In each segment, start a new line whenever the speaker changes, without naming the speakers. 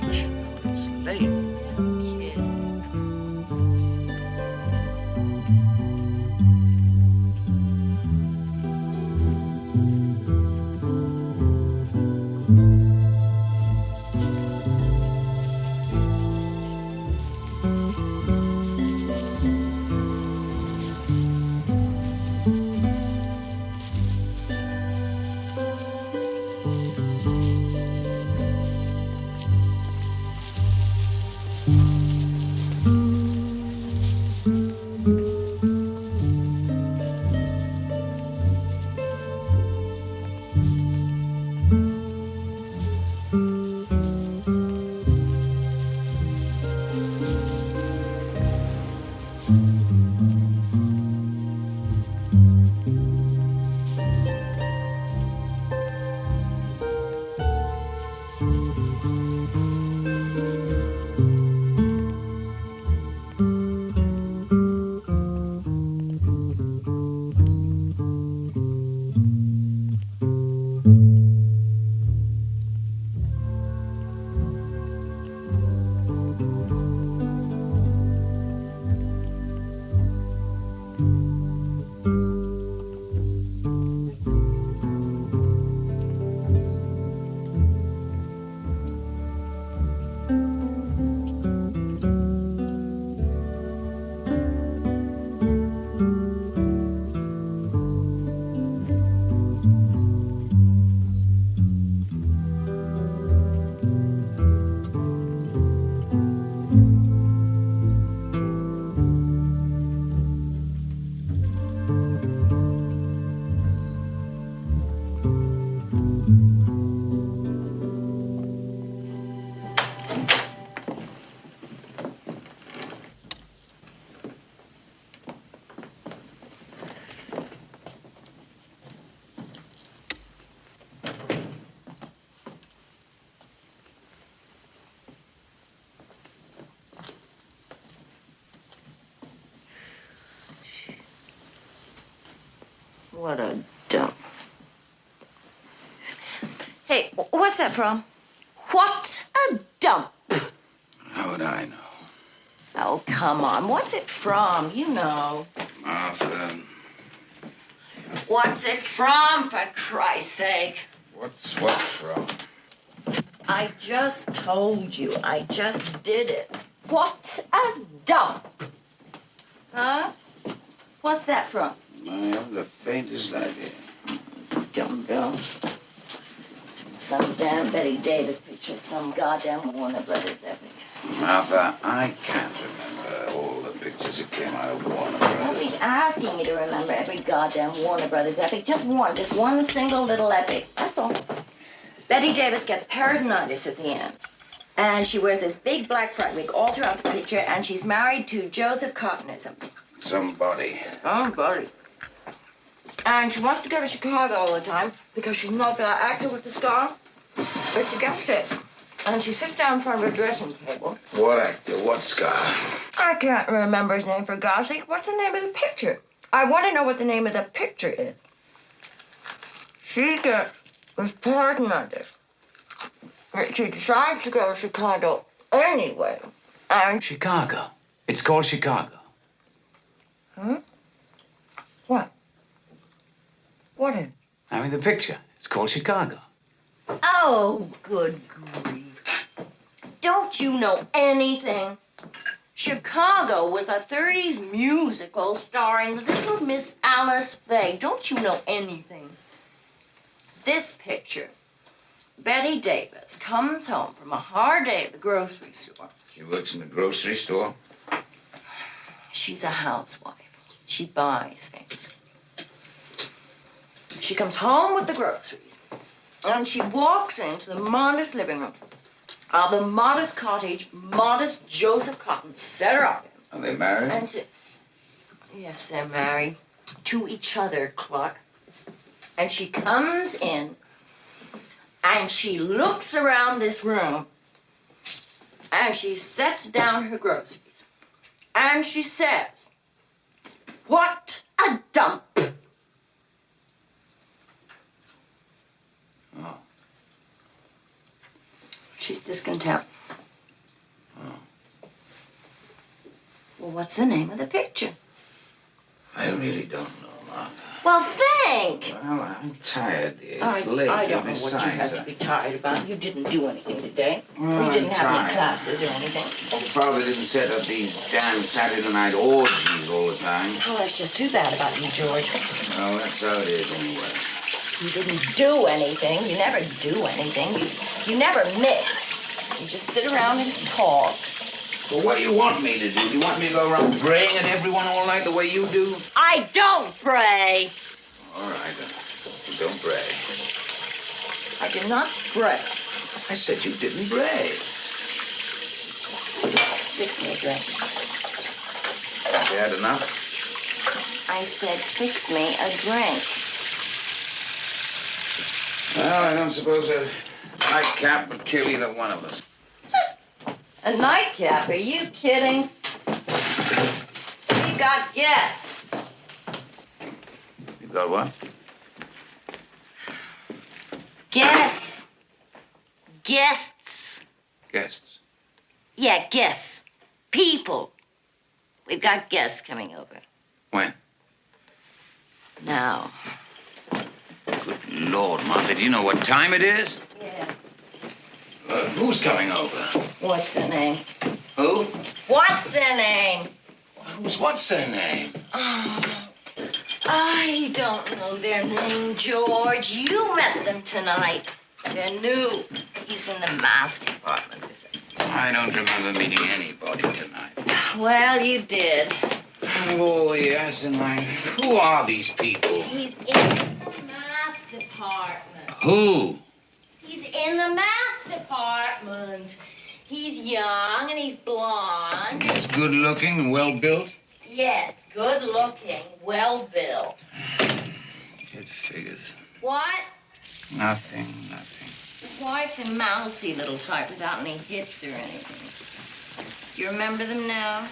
age of a slave. What a dump. Hey, what's that from? What a dump.
How would I know?
Oh, come on. What's it from? You know.
Martha.
What's it from, for Christ's sake?
What's what from?
I just told you. I just did it. What a dump. Huh? What's that from?
I haven't the faintest idea.
Dumb girl. It's from some damn Betty Davis picture of some goddamn Warner Brothers epic.
Martha, I can't remember all the pictures that came out of Warner
Nobody's
Brothers.
asking you to remember every goddamn Warner Brothers epic. Just one single little epic. That's all. Betty Davis gets peritonitis at the end. And she wears this big black front wig all throughout the picture, and she's married to Joseph Cotton or something.
Somebody.
Somebody. And she wants to go to Chicago all the time because she's not the actor with the star. But she gets sick. And she sits down in front of a dressing table.
What actor? What scar?
I can't remember his name, for God's sake. What's the name of the picture? I want to know what the name of the picture is. She gets with peritonitis. She decides to go to Chicago anyway. And
Chicago. It's called Chicago.
Huh? What? What is?
I mean, the picture. It's called Chicago.
Oh, good grief. Don't you know anything? Chicago was a 30s musical starring Little Miss Alice Faye. Don't you know anything? This picture, Betty Davis comes home from a hard day at the grocery store.
She works in the grocery store.
She's a housewife. She buys things. She comes home with the groceries, and she walks into the modest living room of the modest cottage modest Joseph Cotton set her up in.
Are they married?
And yes, they're married to each other, Clark. And she comes in, and she looks around this room, and she sets down her groceries, and she says, "What a dump."
Oh.
She's discontent. Well, what's the name of the picture?
I really don't know, Martha.
Well, think.
Well, I'm tired, dear. It's late.
I don't
and
know what you
besides,
have to be tired about. You didn't do anything today.
Well,
you didn't
I'm
have any
tired.
classes or anything.
Well, Father didn't set up these damn Saturday night orgies all the time.
Oh, that's just too bad about you, George.
Well, that's how it is anyway.
You didn't do anything. You never do anything. You never mix. You just sit around and talk.
Well, what do you want me to do? Do you want me to go around praying at everyone all night the way you do?
I don't pray.
All right, then. Don't pray.
I did not pray.
I said you didn't pray.
Fix me a drink.
Have you had enough?
I said fix me a drink.
Well, I don't suppose a nightcap would kill either one of us.
A nightcap? Are you kidding? We got guests.
You got what?
Guests. Guests.
Guests.
Yeah, guests. People. We've got guests coming over.
When?
Now.
Good Lord, Martha, do you know what time it is?
Yeah.
Who's coming over?
What's their name?
Who?
What's their name?
What's their name?
Oh, I don't know their name, George. You met them tonight. They're new. He's in the math department, is it?
I don't remember meeting anybody tonight.
Well, you did.
Oh, yes, and who are these people?
He's in the math department.
Who?
He's in the math department. He's young and he's blonde.
He's good looking and well built?
Yes, good looking, well built.
It figures.
What?
Nothing.
His wife's a mousy little type without any hips or anything. Do you remember them now?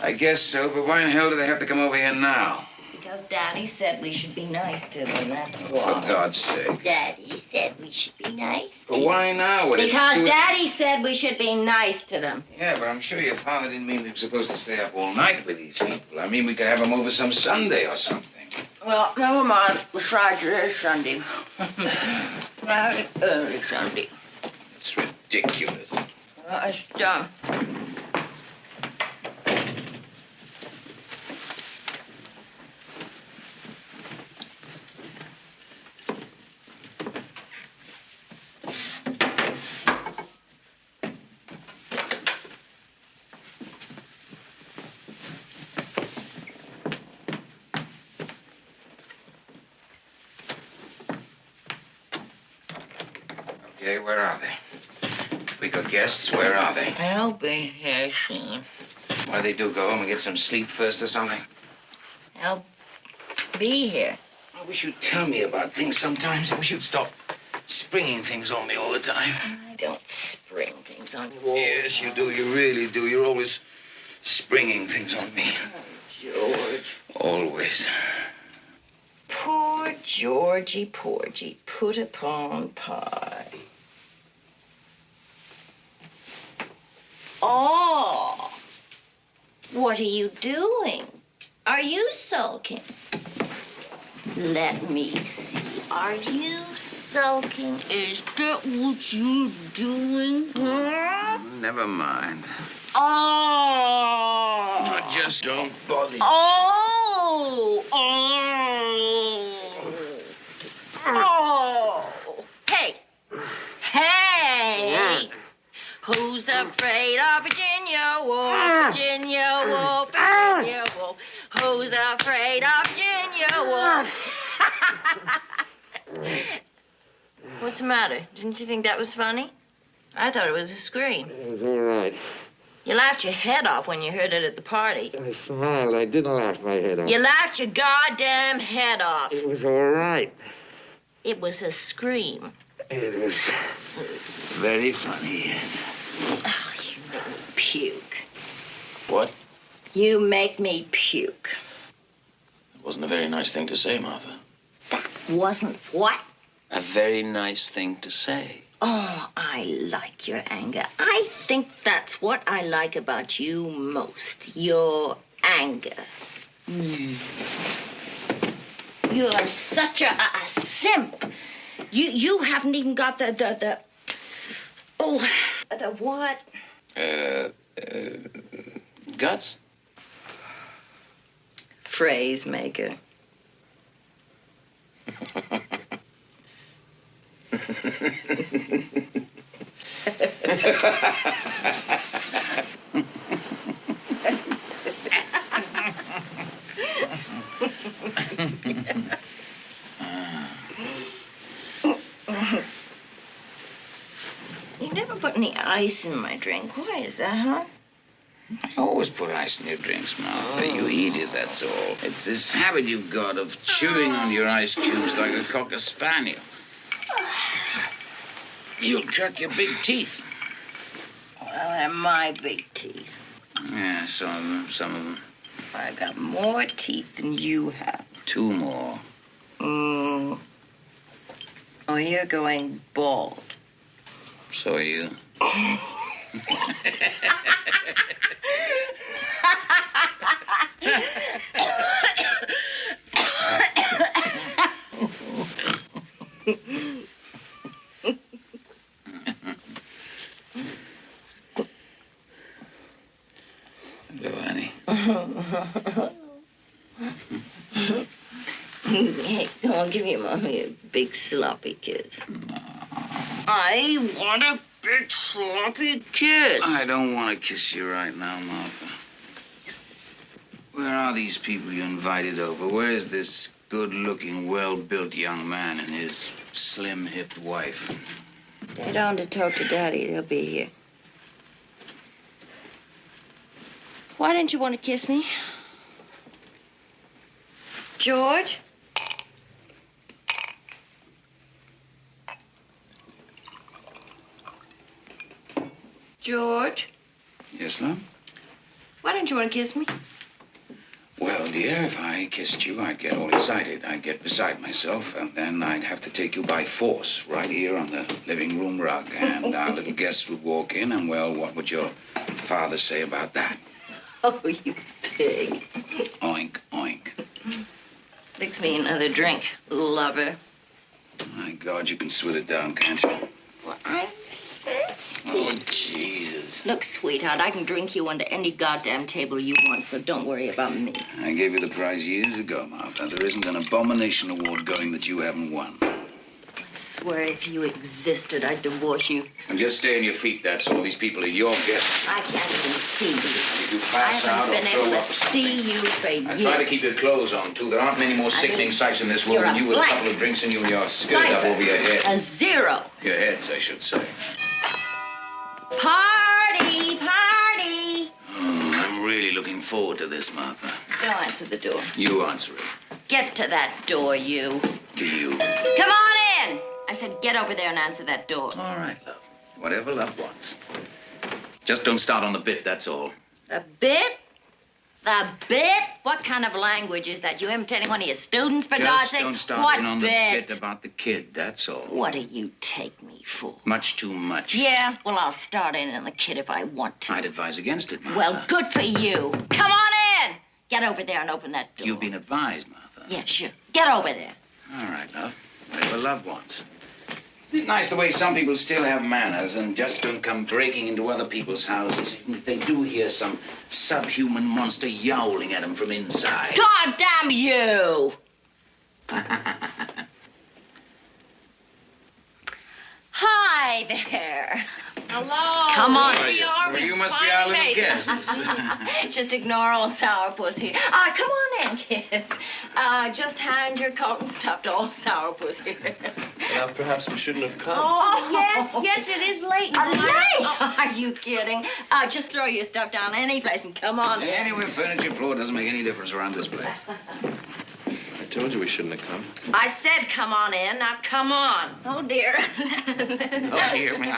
I guess so, but why in hell do they have to come over here now?
Because Daddy said we should be nice to them, that's
For
why.
God's sake.
Daddy said we should be nice
But why now?
Because Daddy said we should be nice to them.
Yeah, but I'm sure your father didn't mean we were supposed to stay up all night with these people. I mean, we could have them over some Sunday or something.
Well, never mind. Besides, it is Sunday. Very early Sunday.
It's ridiculous.
Well, it's done.
Okay, where are they? We got guests, where are they?
I'll be here soon.
What do they do, go home and get some sleep first or something?
I'll be here.
I wish you'd tell me about things sometimes. I wish you'd stop springing things on me all the time.
I don't spring things on you all.
Yes, you do. You really do. You're always springing things on me.
George.
Always.
Poor Georgie, Porgy, put upon pie. Oh, what are you doing? Are you sulking? Let me see. Are you sulking? Is that what you're doing? Huh?
Never mind.
Oh.
Just don't bother.
Oh. Oh. Oh. Hey. Hey. Who's afraid of Virginia Woolf? Virginia Woolf, Virginia Woolf. Who's afraid of Virginia Woolf? What's the matter? Didn't you think that was funny? I thought it was a scream.
It was all right.
You laughed your head off when you heard it at the party.
I smiled. I didn't laugh my head off.
You laughed your goddamn head off.
It was all right.
It was a scream.
It was
Very funny, yes.
Oh, you make me puke.
What?
You make me puke.
It wasn't a very nice thing to say, Martha.
That wasn't what?
A very nice thing to say.
Oh, I like your anger. I think that's what I like about you most, your anger. You're such a simp. You haven't even got the what?
Guts?
Phrase maker. You never put any ice in my drink. Why is that, huh?
I always put ice in your drinks, Martha. You eat it, that's all. It's this habit you've got of chewing on your ice cubes like a cocker spaniel. You'll crack your big teeth.
Well, they're my big teeth.
Yeah, some of them.
I got more teeth than you have.
2 more.
Oh, you're going bald.
So are you. Hello, honey.
Hey, come on, give your mommy a big sloppy kiss. I want a big sloppy kiss.
I don't want to kiss you right now, Martha. Where are these people you invited over? Where is this good-looking, well-built young man and his slim-hipped wife?
Stay down to talk to Daddy. They'll be here. Why didn't you want to kiss me? George? George?
Yes, love?
Why didn't you want to kiss me?
Well, dear, if I kissed you, I'd get all excited. I'd get beside myself, and then I'd have to take you by force right here on the living room rug. And our little guests would walk in, and, well, what would your father say about that?
Oh, you pig.
Oink, oink.
Fix me another drink, lover.
My God, you can sweat it down, can't you?
Well, I'm thirsty.
Oh, Jesus.
Look, sweetheart, I can drink you under any goddamn table you want, so don't worry about me.
I gave you the prize years ago, Martha. There isn't an abomination award going that you haven't won.
I swear if you existed, I'd divorce you.
And just stay on your feet, that's all. These people are your guests.
I can't even see you.
If you
I
pass out
haven't
or
been
throw
able to
up or
see
something.
you for years.
I try to keep your clothes on, too. There aren't many more sickening sights in this world
You're
than
a
you with a
blank.
couple of drinks and you and your skirt up over your head.
A zero.
Your heads, I should say.
Party, party.
I'm really looking forward to this, Martha.
Go answer the door.
You answer it.
Get to that door, you.
To you.
Come on in. I said get over there and answer that door.
All right, love. Whatever love wants. Just don't start on the bit, that's all.
The bit? The bit? What kind of language is that? You imitating one of your students, for God's
Just
sake?
don't start
What
in on the
bit?
bit about the kid, that's all.
What do you take me for?
Much too much.
Yeah, well, I'll start in on the kid if I want to.
I'd advise against it, Martha.
Well, good for you. Come on in. Get over there and open that door.
You've been advised, Martha.
Yeah, sure. Get over there.
All right, love. Whatever love wants. Isn't it nice the way some people still have manners and just don't come breaking into other people's houses, even if they do hear some subhuman monster yowling at them from inside?
God damn you! Hi there.
Hello.
Come on.
Here we are.
Well,
We
you must be
finally
our little
made it.
guests.
Just ignore old sourpuss here. Come on in, kids. Just hand your coat and stuff to old sourpuss here.
Well, perhaps we shouldn't have come.
Oh, yes, it is late.
Late? Are you kidding? Just throw your stuff down any place and come on in.
Anyway, furniture floor doesn't make any difference around this place.
I told you we shouldn't have come.
I said come on in. Now come on.
Oh, dear.
Oh, dear me.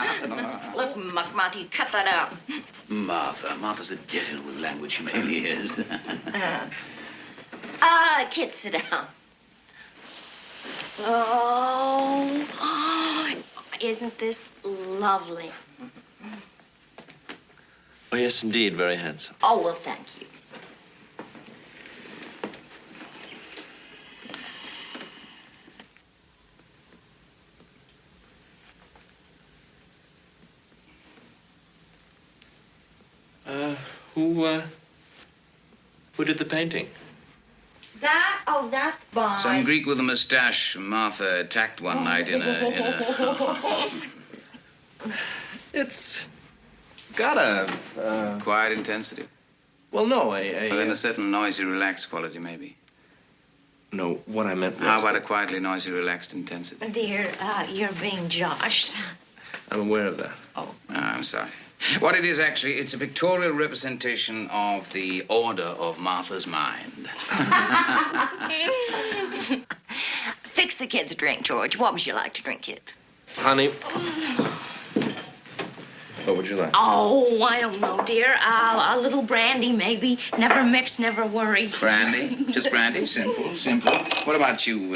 Look, Muckmouth, you cut that out.
Martha. Martha's a devil with language, she really is.
Kids, sit down. Oh,
Isn't this lovely?
Oh, yes, indeed. Very handsome.
Oh, well, thank you.
Who did the painting?
That's by...
Some Greek with a mustache Martha attacked one night in a...
It's got a,
Quiet intensity.
well, no,
But then a certain noisy, relaxed quality, maybe.
no, what I meant was...
How about a quietly noisy, relaxed intensity?
Dear, you're being joshed.
I'm aware of that.
Oh, I'm sorry. What it is, actually, it's a pictorial representation of the order of Martha's mind.
Fix the kids a drink, George. What would you like to drink, kid?
Honey. What would you like?
Oh, I don't know, dear. A little brandy, maybe. Never mix, never worry.
Brandy? Just brandy? Simple, simple. What about you,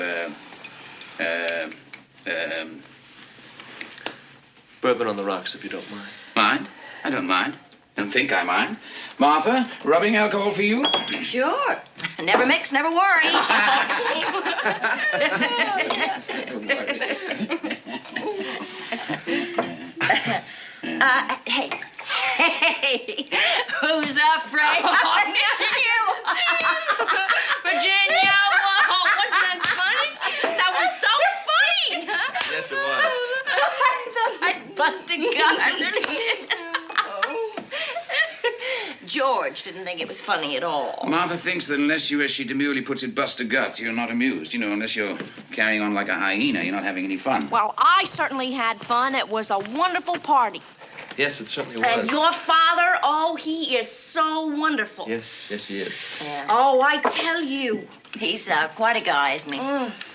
Bourbon on the rocks, if you don't mind.
Mind? I don't mind. Don't think I mind. Martha, rubbing alcohol for you?
Sure. Never mix, never worry. Hey. Hey. Who's afraid of you?
Virginia, whoa, wasn't that funny? That was so funny.
Yes, it was.
I thought I'd bust a gun. George didn't think it was funny at all.
Martha thinks that unless you, as she demurely puts it, bust a gut, you're not amused. You know, unless you're carrying on like a hyena, you're not having any fun.
Well, I certainly had fun. It was a wonderful party.
Yes, it certainly
And
was.
your father, oh, he is so wonderful.
Yes, yes, he is.
Yeah.
Oh, I tell you.
He's quite a guy, isn't he?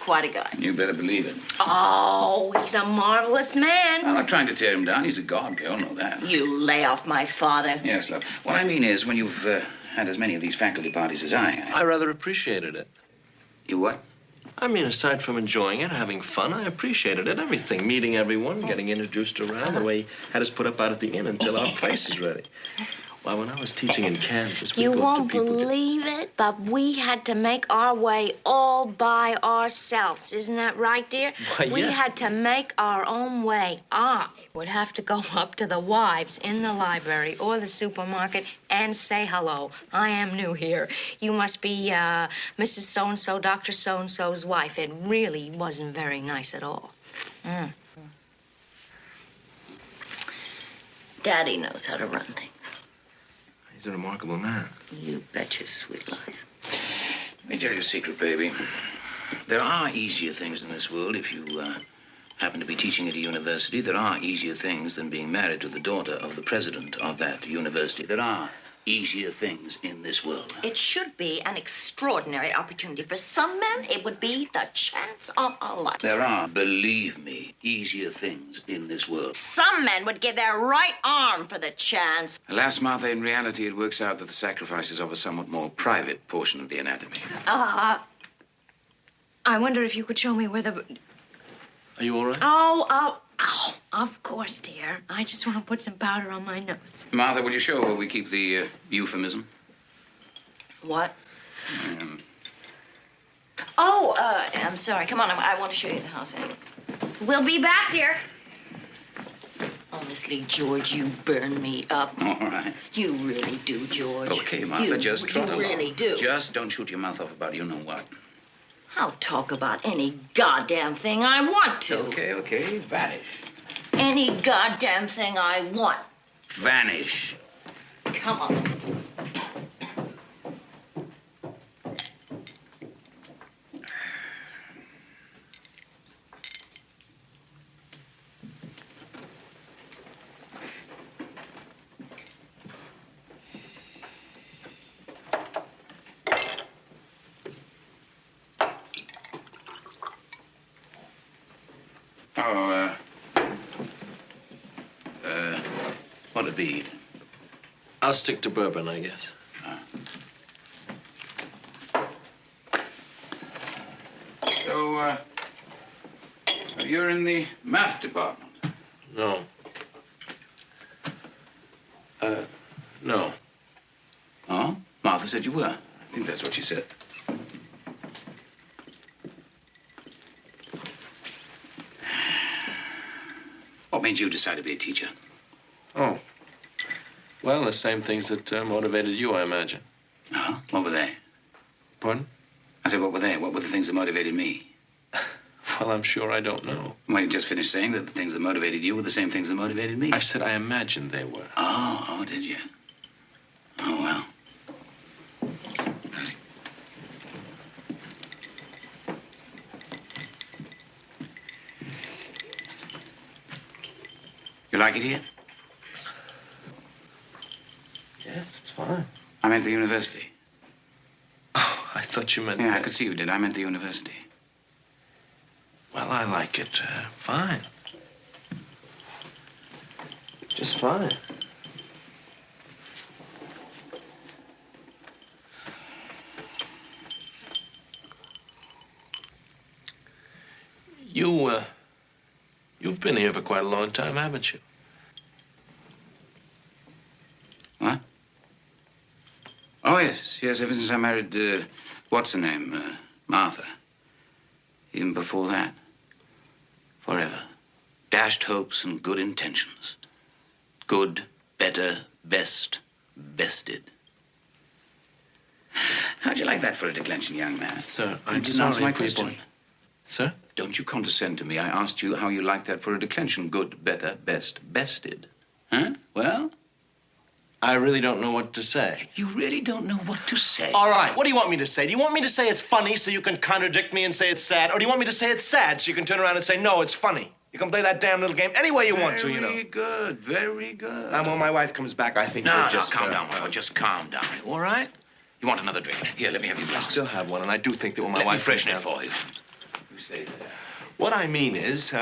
Quite a guy.
You better believe it.
Oh, he's a marvelous man.
I'm not trying to tear him down. He's a god. We all know that.
You lay off my father.
Yes, love. What I mean is, when you've had as many of these faculty parties as I
rather appreciated it.
You what?
I mean, aside from enjoying it, having fun, I appreciated it. Everything. Meeting everyone, getting introduced around, the way he had us put up out at the inn until our place is ready. Why, when I was teaching in Kansas, we'd
You
go up
won't
to people...
believe it, but we had to make our way all by ourselves. Isn't that right, dear?
Why,
We
yes.
had to make our own way. I would have to go up to the wives in the library or the supermarket and say hello. I am new here. You must be Mrs. So-and-so, Dr. So-and-so's wife. It really wasn't very nice at all.
Daddy knows how to run things.
He's a remarkable man.
You bet your sweet life.
Let me tell you a secret, baby. There are easier things in this world if you happen to be teaching at a university. There are easier things than being married to the daughter of the president of that university. There are easier things in this world.
It should be an extraordinary opportunity. For some men, it would be the chance of a lifetime.
There are, believe me, easier things in this world.
Some men would give their right arm for the chance.
Alas, Martha, in reality, it works out that the sacrifice is of a somewhat more private portion of the anatomy.
I wonder if you could show me where the...
Are you all right?
Oh, of course, dear. I just want to put some powder on my nose.
Martha, will you show where we keep the euphemism?
What?
Um,
I'm sorry. Come on, I want to show you the house. Anyway.
We'll be back, dear.
Honestly, George, you burn me up.
all right.
You really do, George.
Okay, Martha,
you,
just trot along.
You really do.
Just don't shoot your mouth off about you-know-what.
I'll talk about any goddamn thing I want to.
Okay. Vanish.
Any goddamn thing I want.
Vanish.
Come on.
What'd it be?
I'll stick to bourbon, I guess.
So, you're in the math department.
No. No.
Oh? Martha said you were. I think that's what she said. What made you decide to be a teacher?
Oh. Well, the same things that motivated you, I imagine.
Oh? What were they?
Pardon?
I said, what were they? What were the things that motivated me?
Well, I'm sure I don't know.
Well, you just finished saying that the things that motivated you were the same things that motivated me.
I said I imagined they were.
Oh, did you? Oh, well. You like it here?
Yes, it's fine.
I meant the university.
Oh, I thought you meant...
Yeah, I could see you did. I meant the university.
Well, I like it fine. Just fine. You've been here for quite a long time, haven't you?
What? Oh, yes. Yes, ever since I married, what's her name? Martha. Even before that. Forever. Dashed hopes and good intentions. Good, better, best, bested. How'd you like that for a declension, young man?
Sir,
You
I'm
didn't answer
sorry
my
if
question.
Sir?
Don't you condescend to me. I asked you how you liked that for a declension. Good, better, best, bested. Huh? Well?
I really don't know what to say.
You really don't know what to say.
All right, what do you want me to say? Do you want me to say it's funny so you can contradict me and say it's sad? Or do you want me to say it's sad so you can turn around and say, no, it's funny? You can play that damn little game any way you want to, you know.
Very good, very good.
And when my wife comes back, I think
No,
we'll just...
calm down, Wilford. Just calm down, all right? You want another drink? Here, let me have your
I
glass.
still have one, and I do think that when my
Let me
wife...
freshen it
comes down-
for you. You stay there.
What I mean is,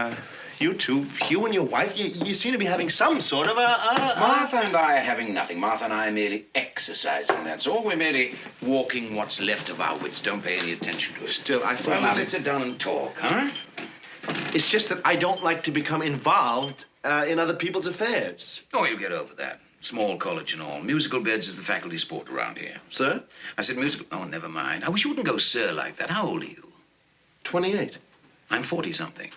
you two, you and your wife, you seem to be having some sort of
Martha and I are having nothing. Martha and I are merely exercising, that's all. We're merely walking what's left of our wits. Don't pay any attention to it.
Still, I think...
Well, now, let's sit down and talk, huh?
It's just that I don't like to become involved in other people's affairs.
Oh, you get over that. Small college and all. Musical beds is the faculty sport around here.
Sir?
I said musical... Oh, never mind. I wish you wouldn't go sir like that. How old are you?
28.
I'm 40-something.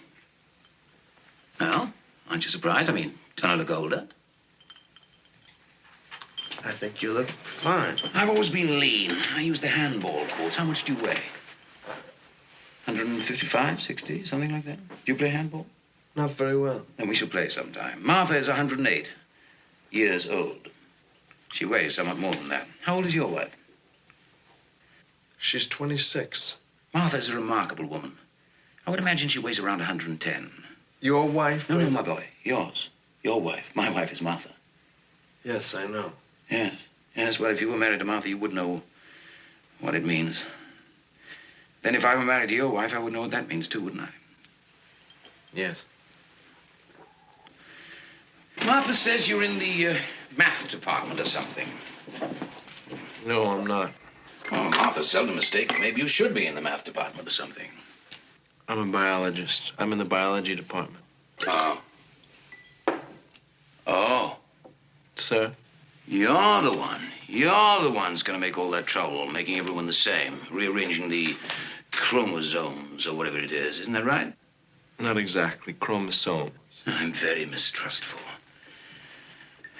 Well, aren't you surprised? I mean, don't I look older?
I think you look fine.
I've always been lean. I use the handball courts. How much do you weigh? 155, 60, something like that? Do you play handball?
Not very well.
Then we shall play sometime. Martha is 108 years old. She weighs somewhat more than that. How old is your wife?
She's 26.
Martha's a remarkable woman. I would imagine she weighs around 110.
Your wife?
No,
is...
my boy. Yours. Your wife. My wife is Martha.
Yes, I know.
Yes. Yes, well, if you were married to Martha, you would know what it means. Then if I were married to your wife, I would know what that means, too, wouldn't I?
Yes.
Martha says you're in the math department or something.
No, I'm not.
Oh, Martha's seldom mistaken. Maybe you should be in the math department or something.
I'm a biologist. I'm in the biology department.
Oh. Oh.
Sir?
You're the one. You're the one's gonna make all that trouble, making everyone the same, rearranging the chromosomes or whatever it is. Isn't that right?
Not exactly. Chromosome.
I'm very mistrustful.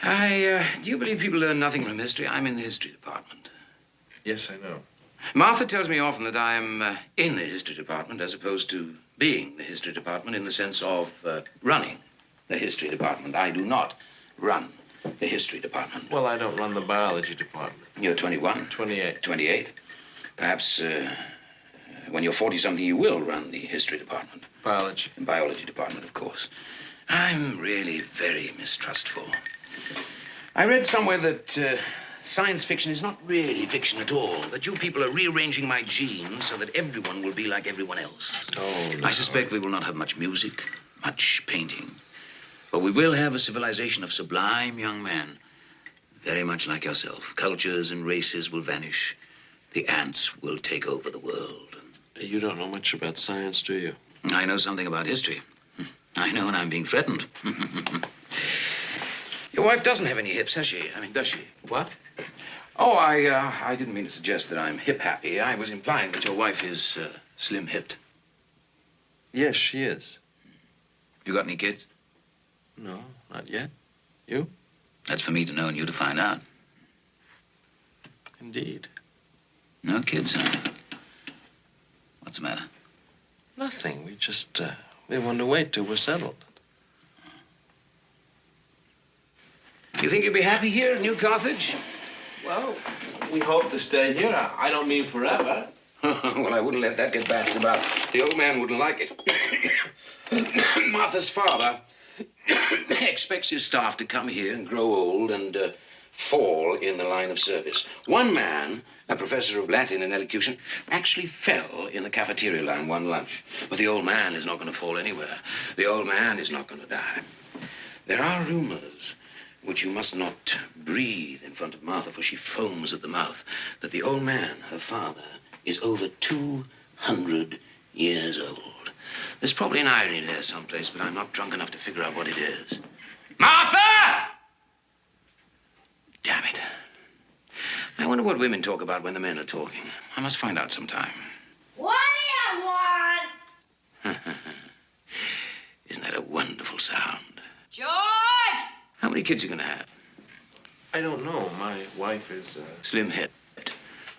Do you believe people learn nothing from history? I'm in the history department.
Yes, I know.
Martha tells me often that I'm in the history department as opposed to being the history department in the sense of running the history department. I do not run the history department.
Well, I don't run the biology department.
You're 21.
28.
28. Perhaps when you're 40-something, you will run the history department.
Biology.
And biology department, of course. I'm really very mistrustful. I read somewhere that science fiction is not really fiction at all. That you people are rearranging my genes so that everyone will be like everyone else.
Oh, no.
I suspect we will not have much music, much painting. But we will have a civilization of sublime young men. Very much like yourself. Cultures and races will vanish. The ants will take over the world.
You don't know much about science, do you?
I know something about history. I know, and I'm being threatened. Your wife doesn't have any hips, has she? I mean, does she?
What?
Oh, I didn't mean to suggest that I'm hip-happy. I was implying that your wife is slim-hipped.
Yes, she is.
You got any kids?
No, not yet. You?
That's for me to know and you to find out.
Indeed.
No kids, huh? What's the matter?
Nothing. We want to wait till we're settled.
You think you'll be happy here in New Carthage?
Well, we hope to stay here. I don't mean forever.
Well, I wouldn't let that get bandied about. The old man wouldn't like it. Martha's father expects his staff to come here and grow old and fall in the line of service. One man, a professor of Latin and elocution, actually fell in the cafeteria line one lunch. But the old man is not going to fall anywhere. The old man is not going to die. There are rumors, which you must not breathe in front of Martha, for she foams at the mouth, that the old man, her father, is over 200 years old. There's probably an irony there someplace, but I'm not drunk enough to figure out what it is. Martha! Damn it. I wonder what women talk about when the men are talking. I must find out sometime.
What do you want?
Isn't that a wonderful sound?
George!
How many kids are you going to have?
I don't know. My wife is,
Slim-hipped.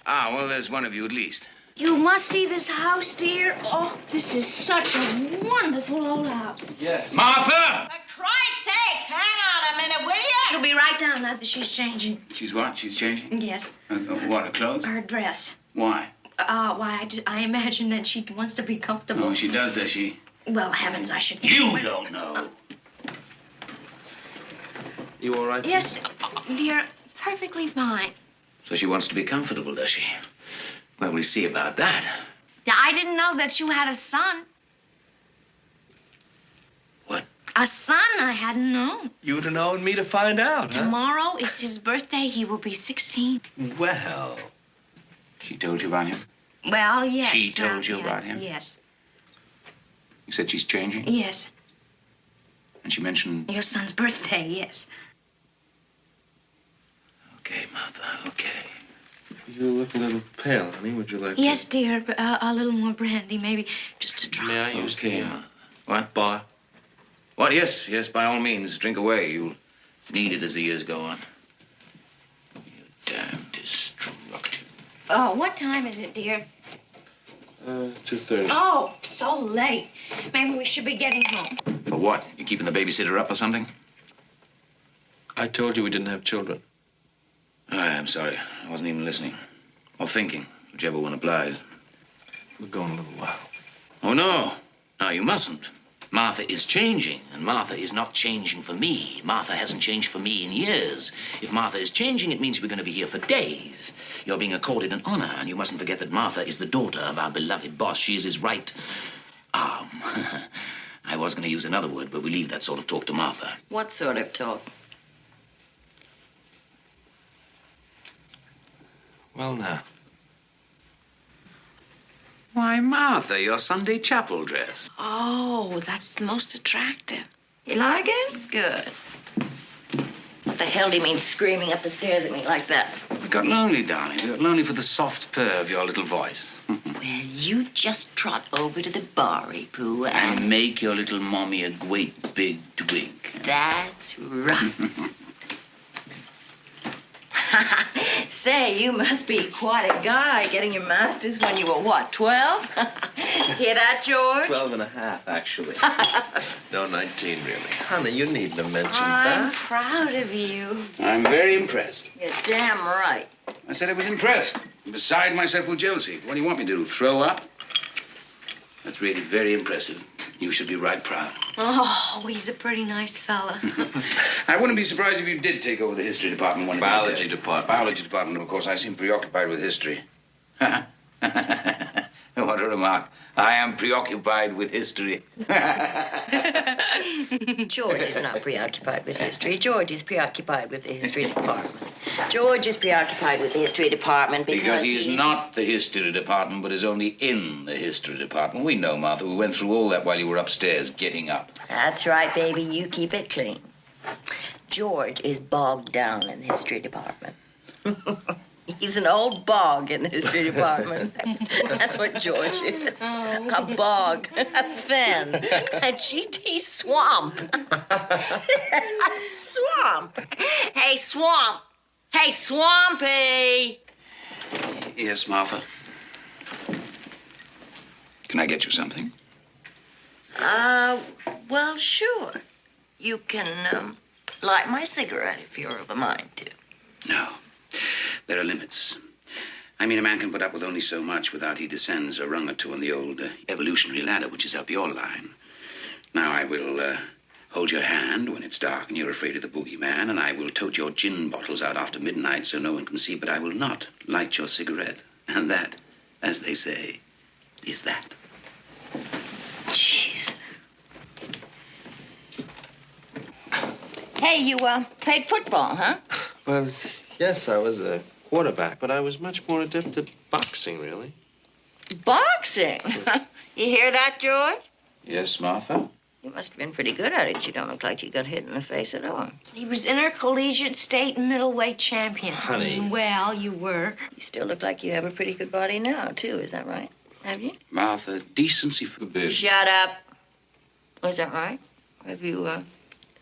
Ah, well, there's one of you at least.
You must see this house, dear. Oh, this is such a wonderful old house.
Yes.
Martha!
For Christ's sake, hang on a minute, will you?
She'll be right down now that she's changing.
She's what? She's changing?
Yes,
What, her clothes?
her dress.
Why?
I imagine that she wants to be comfortable.
Oh, she does she?
Well, heavens, I should think.
You don't know.
You all right?
Yes, dear, perfectly fine.
So she wants to be comfortable, does she? Well, we'll see about that.
Now, I didn't know that you had a son.
What?
A son? I hadn't known.
You to know and me to find out, huh?
Tomorrow is his birthday. He will be 16.
Well,
She told you about him?
Well, yes.
She told
well,
you
yeah,
about him?
Yes.
You said she's changing?
Yes.
And she mentioned...
Your son's birthday, yes.
Okay, Martha, okay.
you look a little pale, honey. Would you like
Yes, dear, but, a little more brandy, maybe just a
to...
drop.
May I use
Okay,
the
Martha. What?
bar?
What? Yes, by all means. Drink away. You'll need it as the years go on. You damn destructive.
Oh, what time is it, dear?
2:30.
Oh, so late. Maybe we should be getting home.
For what? You keeping the babysitter up or something?
I told you we didn't have children.
Oh, I'm sorry. I wasn't even listening. Or thinking, whichever one applies.
We're going a little while.
Oh, no. No, you mustn't. Martha is changing, and Martha is not changing for me. Martha hasn't changed for me in years. If Martha is changing, it means we're going to be here for days. You're being accorded an honor, and you mustn't forget that Martha is the daughter of our beloved boss. She is his right arm. I was going to use another word, but we leave that sort of talk to Martha.
What sort of talk?
Well, now.
Why, Martha, your Sunday chapel dress.
Oh, that's the most attractive.
You like it? Good. What the hell do you mean screaming up the stairs at me like that?
We got lonely, darling. We got lonely for the soft purr of your little voice.
Well, you just trot over to the bar, Pooh, and...
And make your little mommy a great big twig.
That's right. Say, you must be quite a guy getting your master's when you were, what, 12? Hear that, George?
12 and a half, actually. No, 19, really. Honey, you needn't have mentioned
I'm
that.
proud of you.
I'm very impressed.
You're damn right.
I said I was impressed. I'm beside myself with jealousy. What do you want me to do, throw up? That's really very impressive. You should be right proud.
Oh, he's a pretty nice fella.
I wouldn't be surprised if you did take over the history department one of these days.
Biology department.
Biology department, of course. I seem preoccupied with history. What a remark. I am preoccupied with history.
George is not preoccupied with history. George is preoccupied with the history department. George is preoccupied with the history department
Because he is not the history department, but is only in the history department. We know, Martha. We went through all that while you were upstairs getting up.
That's right, baby. You keep it clean. George is bogged down in the history department. He's an old bog in the history department. That's what George is. A bog, a fen, a GT swamp. A swamp. Hey, swamp. Hey, Swampy.
Yes, Martha. Can I get you something?
Well, sure. You can, light my cigarette if you're of a mind to.
No. There are limits. I mean, a man can put up with only so much without he descends a rung or two on the old evolutionary ladder, which is up your line. Now, I will hold your hand when it's dark and you're afraid of the boogeyman, and I will tote your gin bottles out after midnight so no one can see, but I will not light your cigarette. And that, as they say, is that.
Jeez. Hey, you, played football, huh?
Well, yes, I was a quarterback, but I was much more adept at boxing, really.
Boxing? You hear that, George?
Yes, Martha?
You must have been pretty good at it. You don't look like you got hit in the face at all.
He was intercollegiate state and middleweight champion.
Honey.
Well, you were.
You still look like you have a pretty good body now, too. Is that right? Have you?
Martha, decency forbids.
Shut up. Was that right? Have you,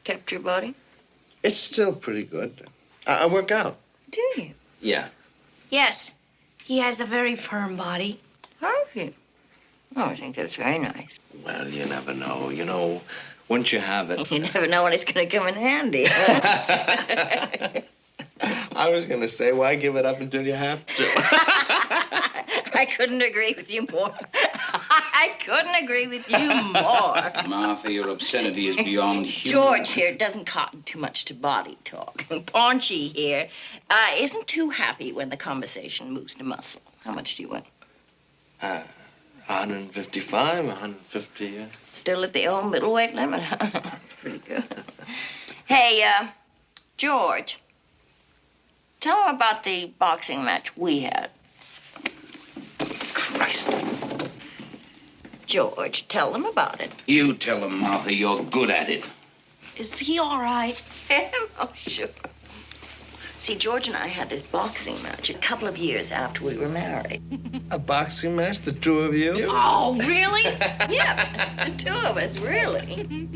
kept your body?
It's still pretty good. I work out.
Do you?
Yeah.
Yes, he has a very firm body.
Have you? Oh, I think that's very nice.
Well, you never know. You know, once you have it...
You never know when it's going to come in handy.
I was going to say, why give it up until you have to?
I couldn't agree with you more. I couldn't agree with you more.
Martha, your obscenity is beyond human.
George here doesn't cotton too much to body talk. Paunchy here isn't too happy when the conversation moves to muscle. How much do you weigh?
155, 150,
Still at the old middleweight limit, huh? That's pretty good. Hey, George, tell him about the boxing match we had.
Christ.
George, tell them about it.
You tell him, Martha, you're good at it.
Is he all right?
Oh, sure. See, George and I had this boxing match a couple of years after we were married.
A boxing match, the two of you?
Oh, really?
Yeah, the two of us, really.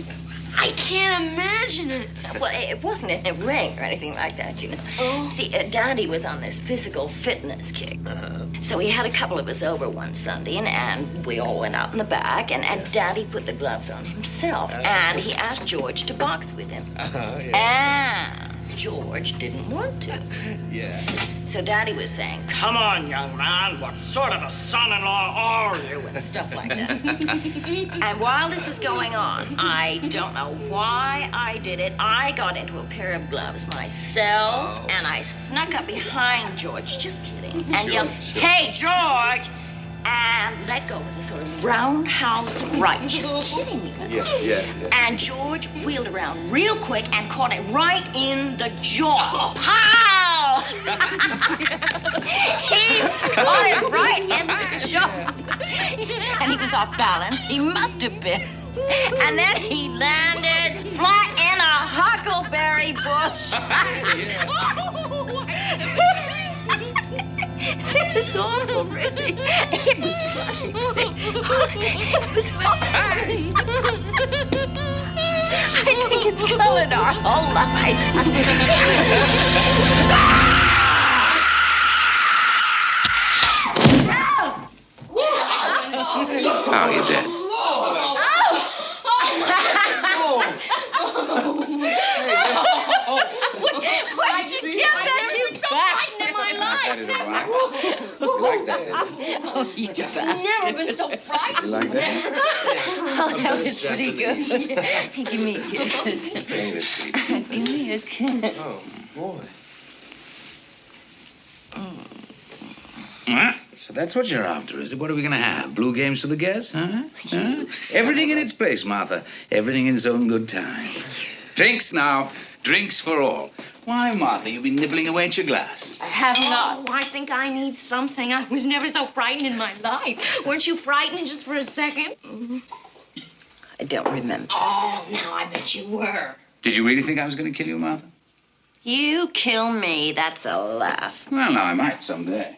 I can't imagine it.
Well, it wasn't in a ring or anything like that, you know.
Oh.
See, Daddy was on this physical fitness kick. So he had a couple of us over one Sunday, and we all went out in the back, and Daddy put the gloves on himself, and he asked George to box with him. And George didn't want to.
Yeah.
So Daddy was saying, "Come on, young man, what sort of a son-in-law are you?" and stuff like that. And while this was going on, I don't know why I did it. I got into a pair of gloves myself, and I snuck up behind George, just kidding, and yelled, "Hey, George!" and let go with a sort of roundhouse right. Just kidding, you know.
Yeah.
And George wheeled around real quick and caught it right in the jaw. Pow! He caught it right in the jaw. And he was off balance. He must have been. And then he landed flat in a huckleberry bush. It was awful, really. It was funny. It was horrible. I think it's colored our whole lives.
Oh, you're dead.
Where'd you get that, you bastard?
In my life.
You like that, didn't you?
Oh, you bastard.
Never been so frightened.
You like that?
Oh, that was pretty good. Give me a kiss.
Bring this to you.
Give me a kiss.
Oh, boy.
So that's what you're after, is it? What are we going to have? Blue games for the guests, huh?
You son
Everything
of
in
a-
its place, Martha. Everything in its own good time. Drinks now. Drinks for all. Why, Martha, you've been nibbling away at your glass.
I have not.
Oh, I think I need something. I was never so frightened in my life. Weren't you frightened just for a second?
I don't remember.
Oh, now I bet you were.
Did you really think I was going to kill you, Martha?
You kill me, that's a laugh.
Well, now, I might someday.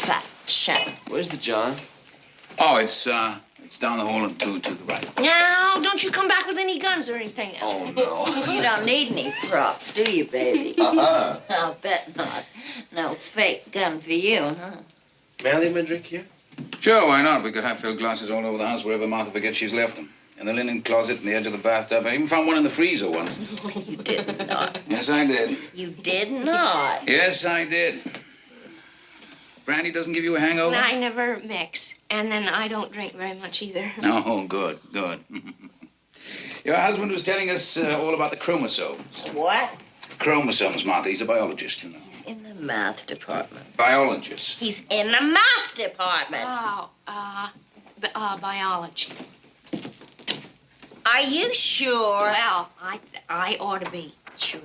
Fat chap.
Where's the John?
Oh, it's down the hall and to the right.
Now, don't you come back with any guns or anything.
Oh, no.
You don't need any props, do you, baby?
Uh-uh.
I'll bet not. No fake gun for you, huh?
May I leave my drink here?
Sure, why not? We could have filled glasses all over the house wherever Martha forgets she's left them. In the linen closet, in the edge of the bathtub. I even found one in the freezer once.
You did not.
Yes, I did.
You did not.
Yes, I did. Brandy doesn't give you a hangover?
I never mix. And then I don't drink very much either.
Oh, good, good. Your husband was telling us all about the chromosomes.
What?
Chromosomes, Martha. He's a biologist, you know.
He's in the math department.
Biologist.
He's in the math department.
Oh, biology.
Are you sure?
Well, I ought to be sure.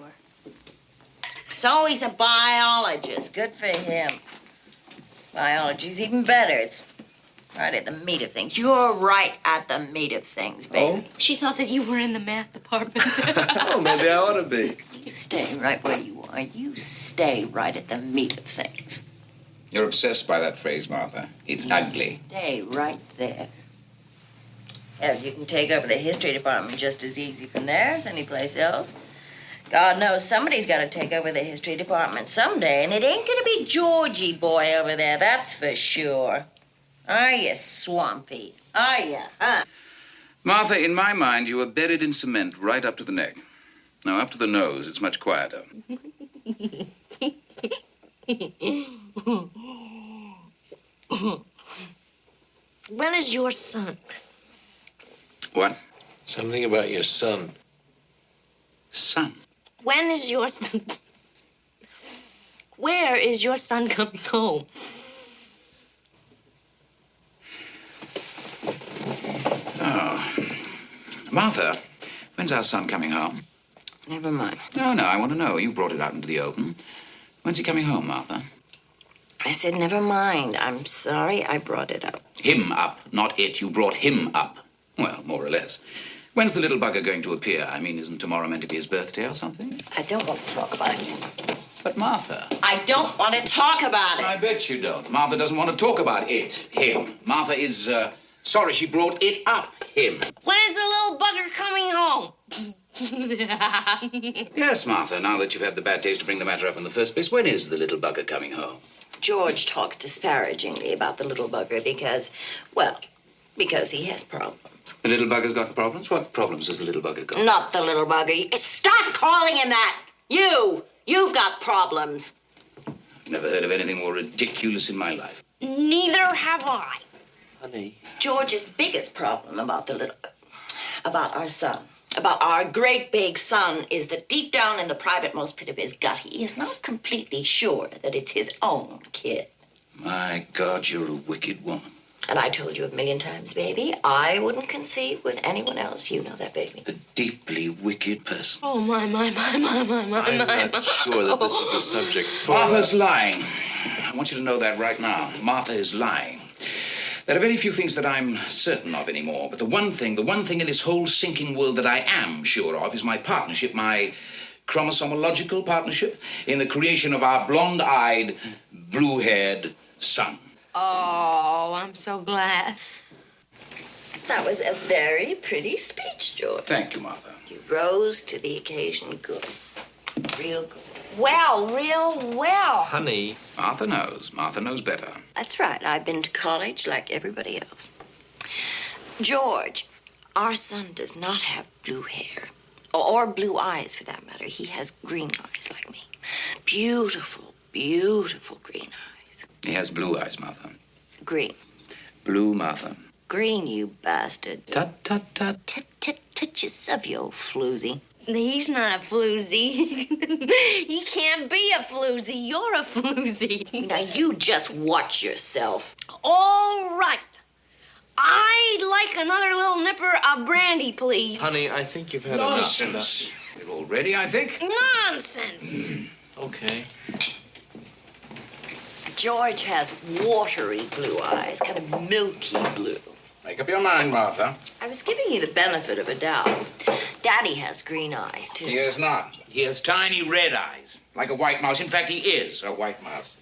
So he's a biologist. Good for him. Biology's even better. It's right at the meat of things. You're right at the meat of things, baby.
She thought that you were in the math department.
Oh, maybe I ought to be.
You stay right where you are. You stay right at the meat of things.
You're obsessed by that phrase, Martha. It's ugly.
Stay right there. Hell, you can take over the history department just as easy from there as any place else. God knows somebody's got to take over the history department someday, and it ain't gonna be Georgie boy over there, that's for sure. Are you, Swampy? Are you, huh?
Martha, in my mind, you are buried in cement right up to the neck. Now, up to the nose, it's much quieter.
When is your son?
What?
Something about your son.
Son.
When is your son? Where is your son coming home?
Oh. Martha, when's our son coming home?
Never mind.
No, I want to know. You brought it out into the open. When's he coming home, Martha?
I said never mind. I'm sorry I brought it up.
Him up, not it. You brought him up. Well, more or less. When's the little bugger going to appear? I mean, isn't tomorrow meant to be his birthday or something?
I don't want to talk about it.
But Martha.
I don't want to talk about it.
I bet you don't. Martha doesn't want to talk about it. Him. Martha is, sorry she brought it up. Him.
When is the little bugger coming home?
Yes, Martha, now that you've had the bad taste to bring the matter up in the first place, when is the little bugger coming home?
George talks disparagingly about the little bugger because he has problems.
The little bugger's got problems? What problems has the little bugger got?
Not the little bugger. Stop calling him that! You've got problems.
I've never heard of anything more ridiculous in my life.
Neither have I.
Honey.
George's biggest problem about our son, about our great big son, is that deep down in the private most pit of his gut, he is not completely sure that it's his own kid.
My God, you're a wicked woman.
And I told you 1,000,000 times, baby, I wouldn't conceive with anyone else. You know that, baby.
A deeply wicked person.
Oh, my.
I'm not sure that this is a subject for...
Martha's lying. I want you to know that right now. Martha is lying. There are very few things that I'm certain of anymore, but the one thing in this whole sinking world that I am sure of is my partnership, my chromosomological partnership in the creation of our blonde-eyed, blue-haired son.
Oh, I'm so glad.
That was a very pretty speech, George.
Thank you, Martha.
You rose to the occasion good. Real good.
Well, real well.
Honey.
Martha knows. Martha knows better.
That's right. I've been to college like everybody else. George, our son does not have blue hair. Or blue eyes, for that matter. He has green eyes like me. Beautiful, beautiful green eyes.
He has blue eyes, Martha.
Green.
Blue, Martha.
Green, you bastard.
Tut, tut, tut.
Tut, touches of your floozy.
He's not a floozy. He can't be a floozy. You're a floozy.
Now, you just watch yourself.
All right. I'd like another little nipper of brandy, please.
Honey, I think you've had
Nonsense. You're all ready, I think.
Nonsense.
Okay.
George has watery blue eyes, kind of milky blue.
Make up your mind, Martha.
I was giving you the benefit of a doubt. Daddy has green eyes, too.
He is not. He has tiny red eyes, like a white mouse. In fact, he is a white mouse.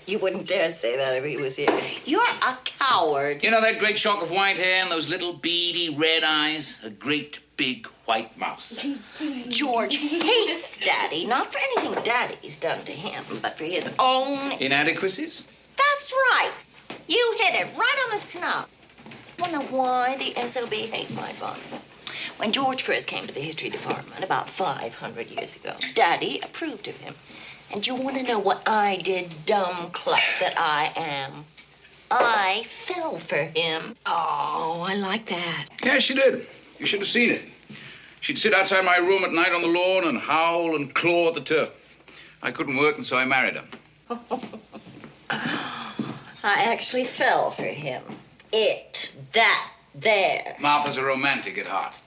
You wouldn't dare say that if he was here. You're a coward.
You know that great shock of white hair and those little beady red eyes? A great big white mouse.
George hates Daddy, not for anything Daddy's done to him, but for his own...
Inadequacies?
That's right. You hit it right on the snub. Wonder why the SOB hates my father? When George first came to the history department about 500 years ago, Daddy approved of him. And you want to know what I did, dumb cluck that I am? I fell for him.
Oh, I like that.
Yeah, she did. You should have seen it. She'd sit outside my room at night on the lawn and howl and claw at the turf. I couldn't work, and so I married her.
I actually fell for him. That there.
Martha's a romantic at heart.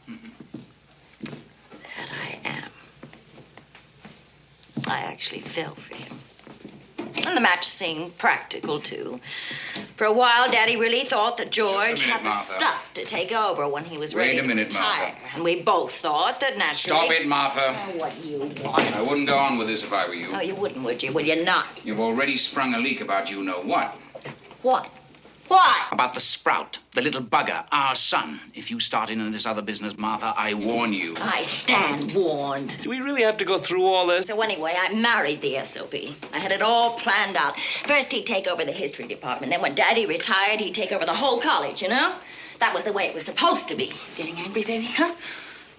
That I am. I actually fell for him. And the match seemed practical, too. For a while, Daddy really thought that George had the
Martha.
stuff to take over when he was ready
Wait a minute,
to retire.
Martha.
And we both thought that naturally...
Stop it, Martha.
Oh, what do you want?
I wouldn't go on with this if I were you.
Oh, you wouldn't, would you? Will you not?
You've already sprung a leak about you know what.
What? What?
About the sprout, the little bugger, our son. If you start in this other business, Martha, I warn you.
I stand warned.
Do we really have to go through all this?
So anyway, I married the SOB. I had it all planned out. First, he'd take over the history department. Then when Daddy retired, he'd take over the whole college, you know? That was the way it was supposed to be. Getting angry, baby, huh?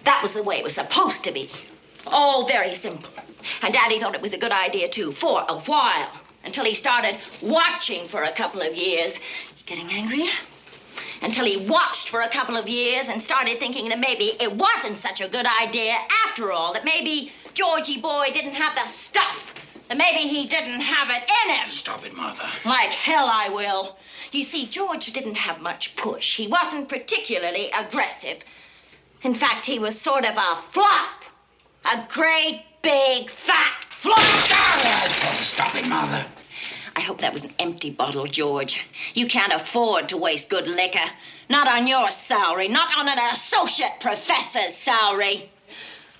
That was the way it was supposed to be. All very simple. And Daddy thought it was a good idea, too, for a while. Until he started watching for a couple of years. Getting angry? Until he watched for a couple of years and started thinking that maybe it wasn't such a good idea after all. That maybe Georgie boy didn't have the stuff. That maybe he didn't have it in him.
Stop it, Martha.
Like hell I will. You see, George didn't have much push. He wasn't particularly aggressive. In fact, he was sort of a flop. A great, big, fat flop.
Stop it, Martha.
I hope that was an empty bottle, George. You can't afford to waste good liquor. Not on your salary. Not on an associate professor's salary.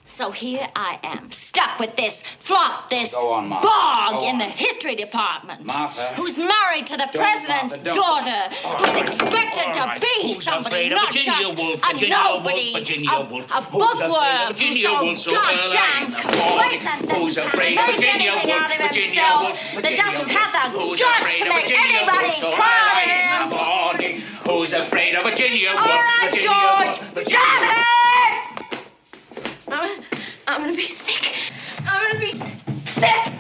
So here I am, stuck with this flop, this
Go on, Martha.
bog
Go
in
on.
the history department.
Martha.
Who's married to the president's
Martha, don't.
daughter. Who's expected
All
to
right.
be
Who's
somebody,
afraid of
not
Virginia
just
Woolf,
a
Virginia
nobody,
Woolf, Virginia
a
Woolf?
a
Who's afraid of
bookworm
Virginia
who's
Woolf
so
so
goddamn
early?
complacent that
Who's
he
afraid
can't
of
make
Virginia
anything
Woolf,
out of
Virginia
himself,
Woolf,
that
Virginia
doesn't
Woolf?
have the
Who's
guts
afraid
to
of
make
Virginia
anybody
Woolf so
proud of
early in the
him.
morning? Who's afraid of Virginia Woolf?
All right,
Virginia
George,
Woolf, Virginia
stop
Woolf.
it!
I'm gonna be sick. I'm gonna be sick.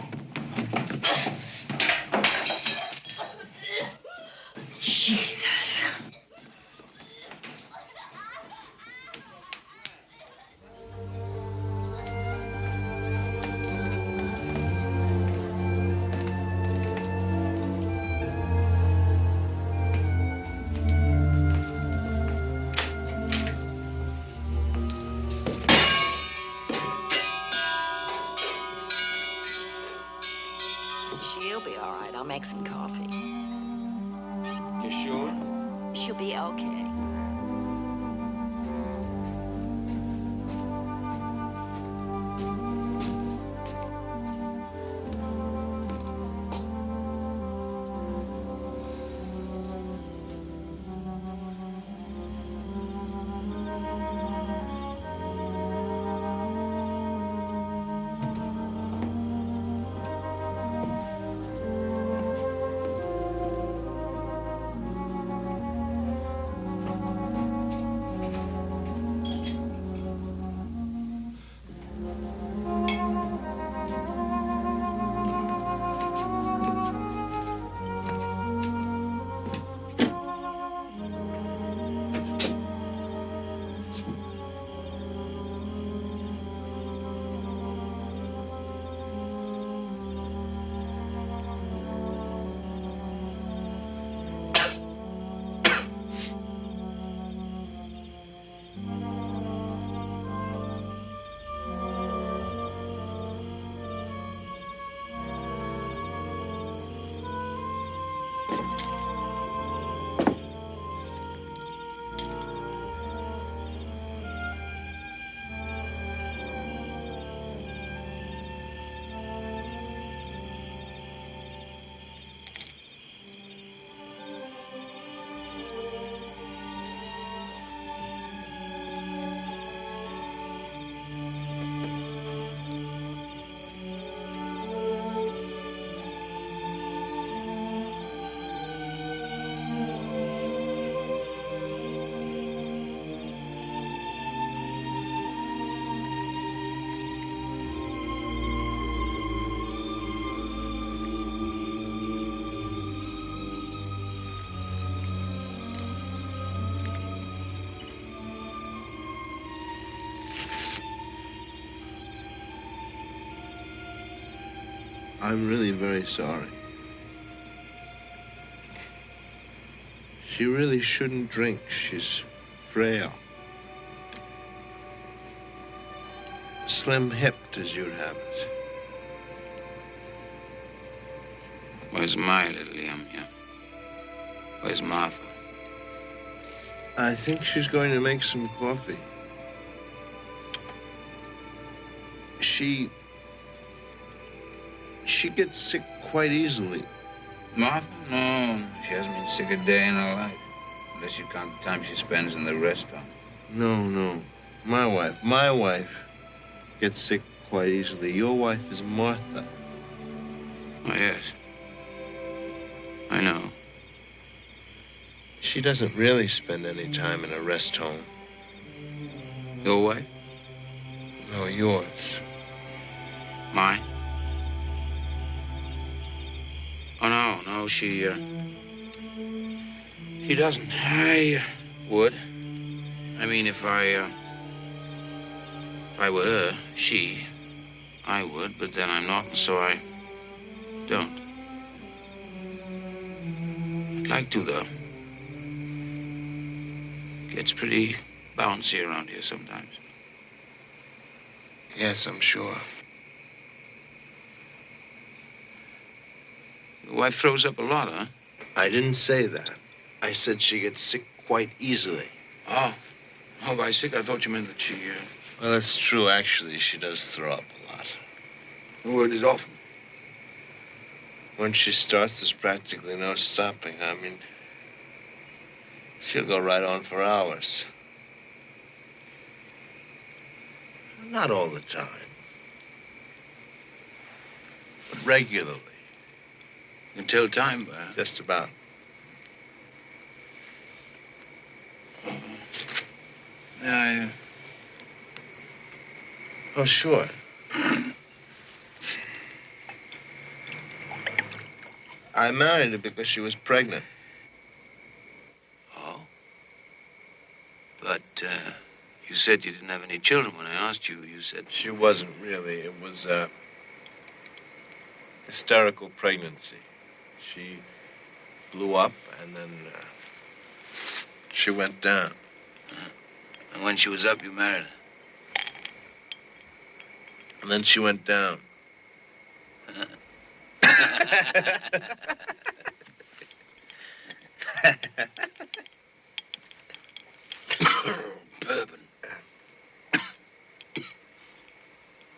Jesus. She'll be all right. I'll make some coffee.
You sure?
She'll be okay.
I'm really very sorry. She really shouldn't drink. She's frail. Slim-hipped, as you'd have it.
Where's my little Yum-Yum? Where's Martha?
I think she's going to make some coffee. She gets sick quite easily.
Martha? No, she hasn't been sick a day in her life. Unless you count the time she spends in the restaurant.
No. My wife gets sick quite easily. Your wife is Martha.
Oh, yes. I know.
She doesn't really spend any time in a rest home.
Your wife?
No, yours.
Mine? Oh, no, she doesn't. I would. I mean, if I were her, I would, but then I'm not, so I don't. I'd like to, though. Gets pretty bouncy around here sometimes.
Yes, I'm sure.
Your wife throws up a lot, huh?
I didn't say that. I said she gets sick quite easily.
Oh, by sick, I thought you meant that she,
Well, that's true. Actually, she does throw up a lot.
The word is often.
Once she starts, there's practically no stopping. I mean, she'll go right on for hours. Not all the time, but regularly.
You can tell time by her.
Just about.
Yeah,
Oh, sure. I married her because she was pregnant.
Oh? But, you said you didn't have any children when I asked you. You said...
She wasn't really. It was a hysterical pregnancy. She blew up and then she went down.
And when she was up, you married her.
And then she went down.
Bourbon.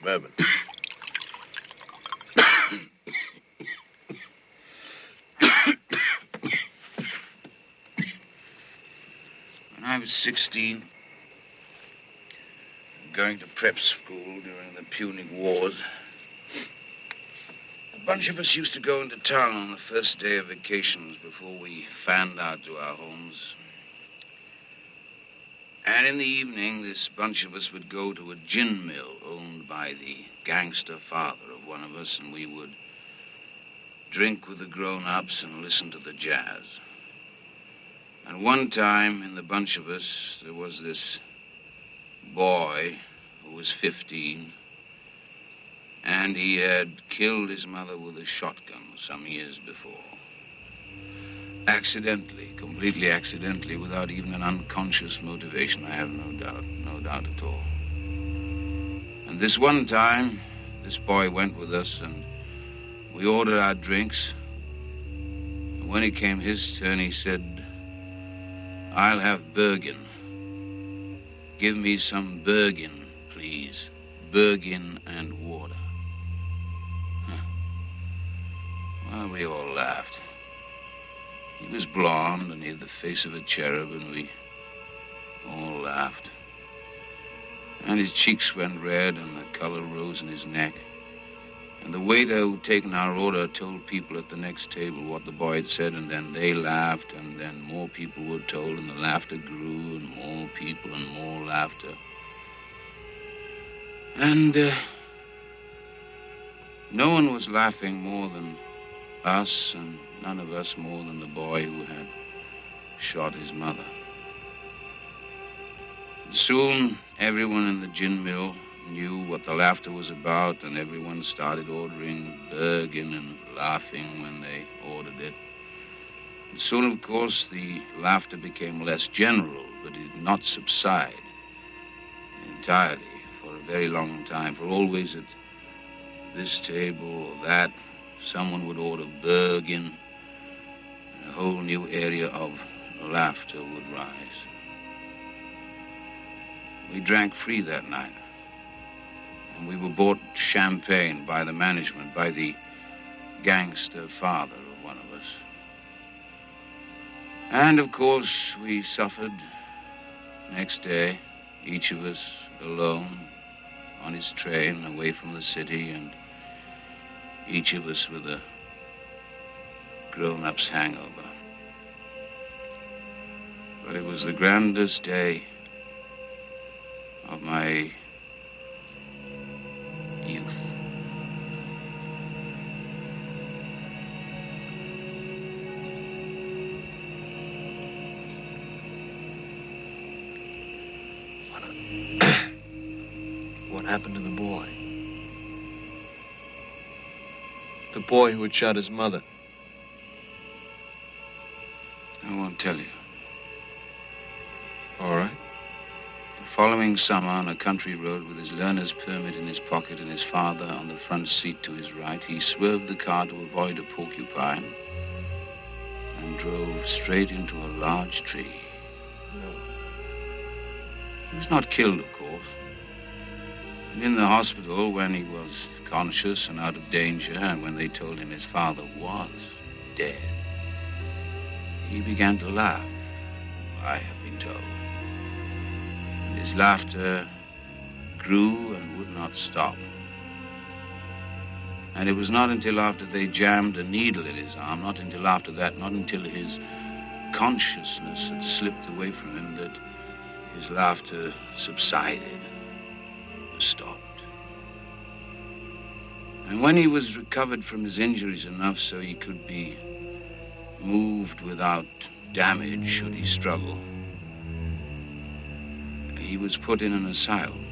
Bourbon.
When I was 16, going to prep school during the Punic Wars, a bunch of us used to go into town on the first day of vacations before we fanned out to our homes. And in the evening, this bunch of us would go to a gin mill owned by the gangster father of one of us, and we would drink with the grown-ups and listen to the jazz. And one time, in the bunch of us, there was this boy who was 15, and he had killed his mother with a shotgun some years before. Accidentally, completely accidentally, without even an unconscious motivation, I have no doubt at all. And this one time, this boy went with us, and we ordered our drinks. And when it came his turn, he said, "I'll have Bergen. Give me some Bergen, please. Bergen and water." Huh. Well, we all laughed. He was blonde, and he had the face of a cherub, and we all laughed. And his cheeks went red, and the color rose in his neck. And the waiter who'd taken our order told people at the next table what the boy had said, and then they laughed, and then more people were told, and the laughter grew, and more people and more laughter. And no one was laughing more than us, and none of us more than the boy who had shot his mother. And soon, everyone in the gin mill knew what the laughter was about, and everyone started ordering Bergen and laughing when they ordered it. And soon, of course, the laughter became less general, but it did not subside entirely for a very long time. For always at this table or that, someone would order Bergen, and a whole new area of laughter would rise. We drank free that night. And we were bought champagne by the management, by the gangster father of one of us. And, of course, we suffered next day, each of us alone on his train away from the city, and each of us with a grown-up's hangover. But it was the grandest day of my youth.
What happened to the boy? The boy who had shot his mother.
I won't tell you.
All right.
The following summer, on a country road with his learner's permit in his pocket and his father on the front seat to his right, he swerved the car to avoid a porcupine and drove straight into a large tree.
No.
He was not killed, of course. And in the hospital, when he was conscious and out of danger, and when they told him his father was dead, he began to laugh, I have been told. And his laughter grew and would not stop. And it was not until after they jammed a needle in his arm, not until after that, not until his consciousness had slipped away from him, that his laughter subsided, stopped. And when he was recovered from his injuries enough so he could be moved without damage should he struggle, he was put in an asylum.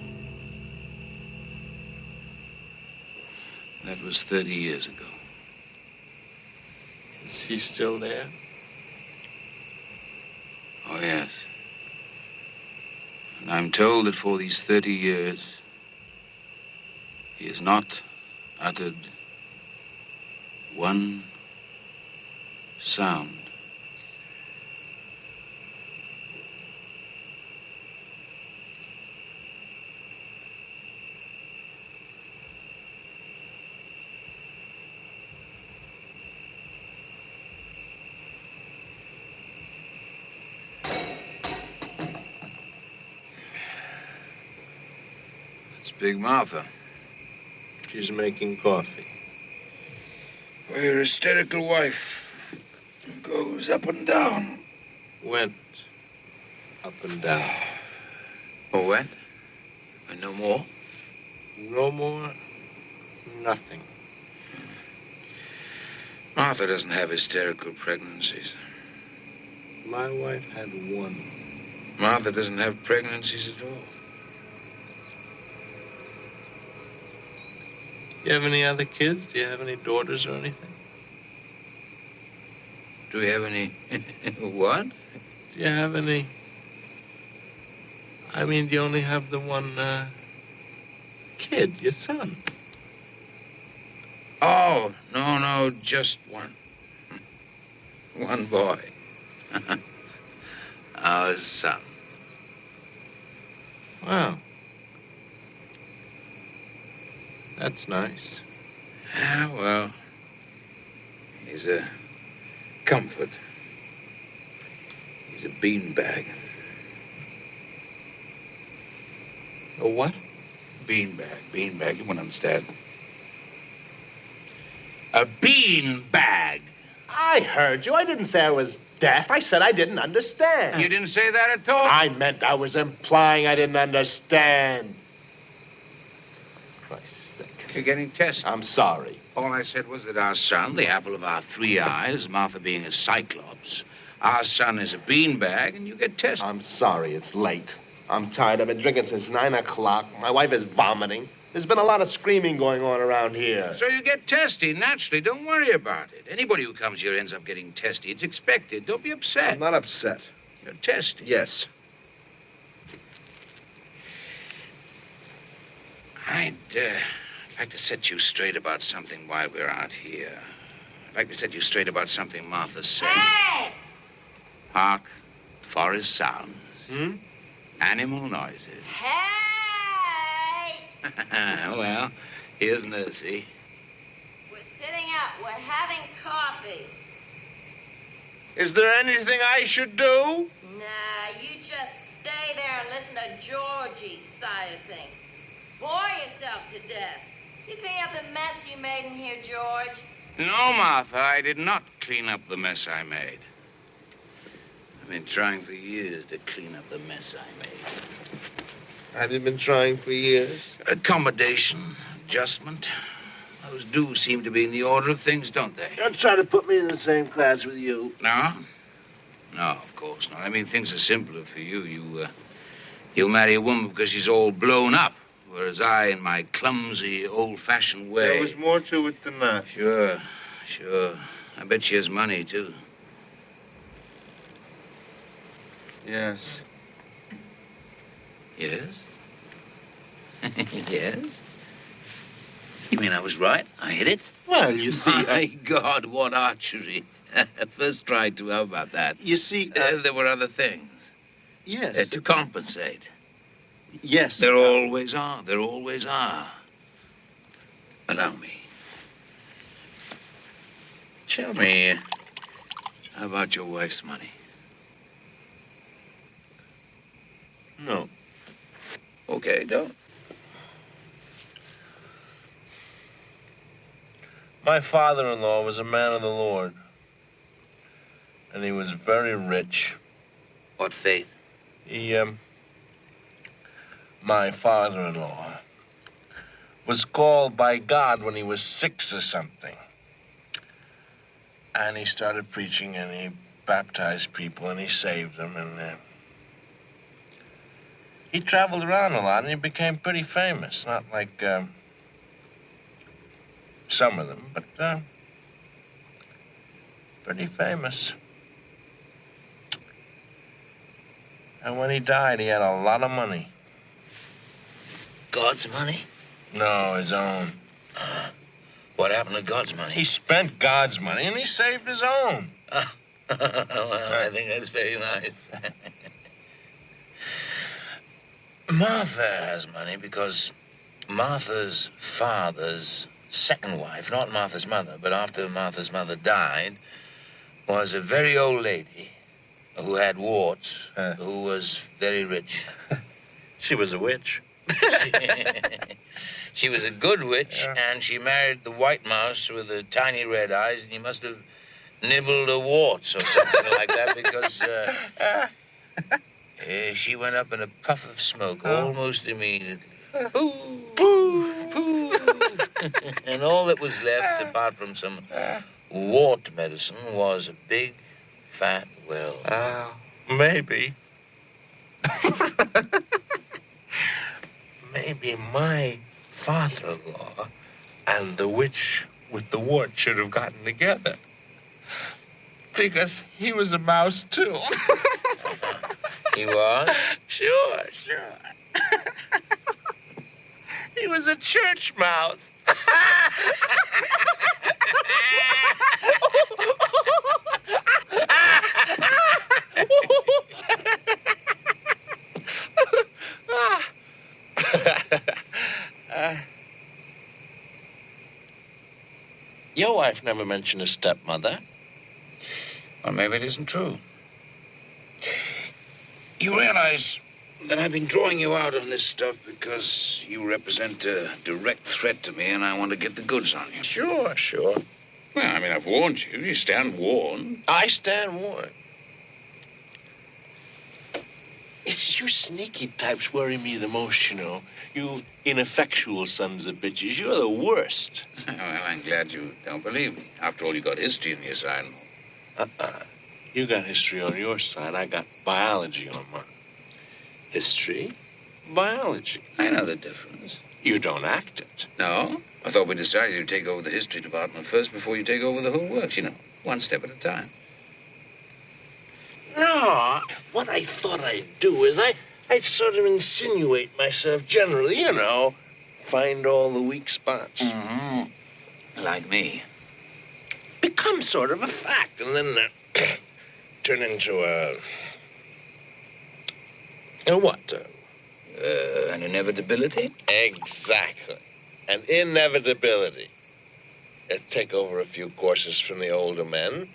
That was 30 years ago.
Is he still there?
Oh, yes. And I'm told that for these 30 years, he has not uttered one sound. That's Big Martha.
She's making coffee.
Well, your hysterical wife goes up and down.
Went up and down.
Oh, what? And no more?
No more, nothing.
Martha doesn't have hysterical pregnancies.
My wife had one.
Martha doesn't have pregnancies at all.
You have any other kids? Do you have any daughters or anything?
Do we have any... what?
Do you have any... I mean, do you only have the one, kid, your son?
Oh, no, just one. One boy. Our son.
Wow. That's nice.
Yeah, well, he's a comfort. He's a beanbag.
A what?
Beanbag, you won't understand. A beanbag.
I heard you. I didn't say I was deaf. I said I didn't understand.
You didn't say that at all?
I meant I was implying I didn't understand. Christ's sake.
You're getting tested.
I'm sorry.
All I said was that our son, the apple of our three eyes, Martha being a cyclops, our son is a beanbag, and you get tested.
I'm sorry. It's late.
I'm tired. I've been drinking since 9 o'clock. My wife is vomiting. There's been a lot of screaming going on around here.
So you get testy, naturally. Don't worry about it. Anybody who comes here ends up getting testy. It's expected. Don't be upset.
I'm not upset.
You're testy.
Yes.
I'd like to set you straight about something while we're out here. I'd like to set you straight about something Martha said.
Hey!
Hark, forest sounds.
Hmm?
Animal noises.
Hey!
Well, here's Nursey.
We're sitting up. We're having coffee.
Is there anything I should do?
Nah, you just stay there and listen to Georgie's side of things. Bore yourself to death. You clean up the mess you made in here, George.
No, Martha, I did not clean up the mess I made. I've been trying for years to clean up the mess I made.
Have you been trying for years?
Accommodation, adjustment. Those do seem to be in the order of things, don't they?
Don't try to put me in the same class with you.
No? No, of course not. I mean, things are simpler for you. You'll marry a woman because she's all blown up, whereas I, in my clumsy, old-fashioned way...
There was more to it than that.
Sure. I bet she has money, too.
Yes.
Yes? Yes? You mean I was right? I hit it?
Well, you see...
My God, what archery. First try to. How about that?
You see...
There were other things.
yes.
To compensate.
Yes.
There always are. There always are. Allow me. Tell me, how about your wife's money?
No.
Okay, don't.
My father-in-law was a man of the Lord. And he was very rich.
What faith?
My father-in-law was called by God when he was 6 or something. And he started preaching and he baptized people and he saved them and he traveled around a lot and he became pretty famous. Not like some of them, but pretty famous. And when he died, he had a lot of money.
God's money?
No, his own.
What happened to God's money?
He spent God's money and he saved his own.
Well, I think that's very nice. Martha has money because Martha's father's second wife, not Martha's mother, but after Martha's mother died, was a very old lady who had warts, who was very rich.
She was a witch.
She was a good witch, and she married the white mouse with the tiny red eyes, and he must have nibbled her warts or something like that because she went up in a puff of smoke almost immediately. Poof, poof, poof. And all that was left, apart from some wart medicine, was a big, fat well.
Maybe. Maybe my father-in-law and the witch with the wart should have gotten together. Because he was a mouse, too.
He was?
Sure. He was a church mouse. Your wife never mentioned a stepmother.
Well, maybe it isn't true. You realize that I've been drawing you out on this stuff because you represent a direct threat to me and I want to get the goods on you.
Sure.
Well, I mean, I've warned you. You stand warned.
I stand warned. It's you sneaky types worry me the most, you know. You ineffectual sons of bitches. You're the worst.
Well, I'm glad you don't believe me. After all, you got history on your side.
You got history on your side. I got biology on mine. History, biology.
I know the difference.
You don't act it.
No? I thought we decided you'd take over the history department first before you take over the whole works, you know. One step at a time.
No, what I thought I'd do is I'd sort of insinuate myself generally, you know, find all the weak spots.
Mm-hmm. Like me.
Become sort of a fact, and then turn into a what?
An inevitability?
Exactly. An inevitability. Take over a few courses from the older men.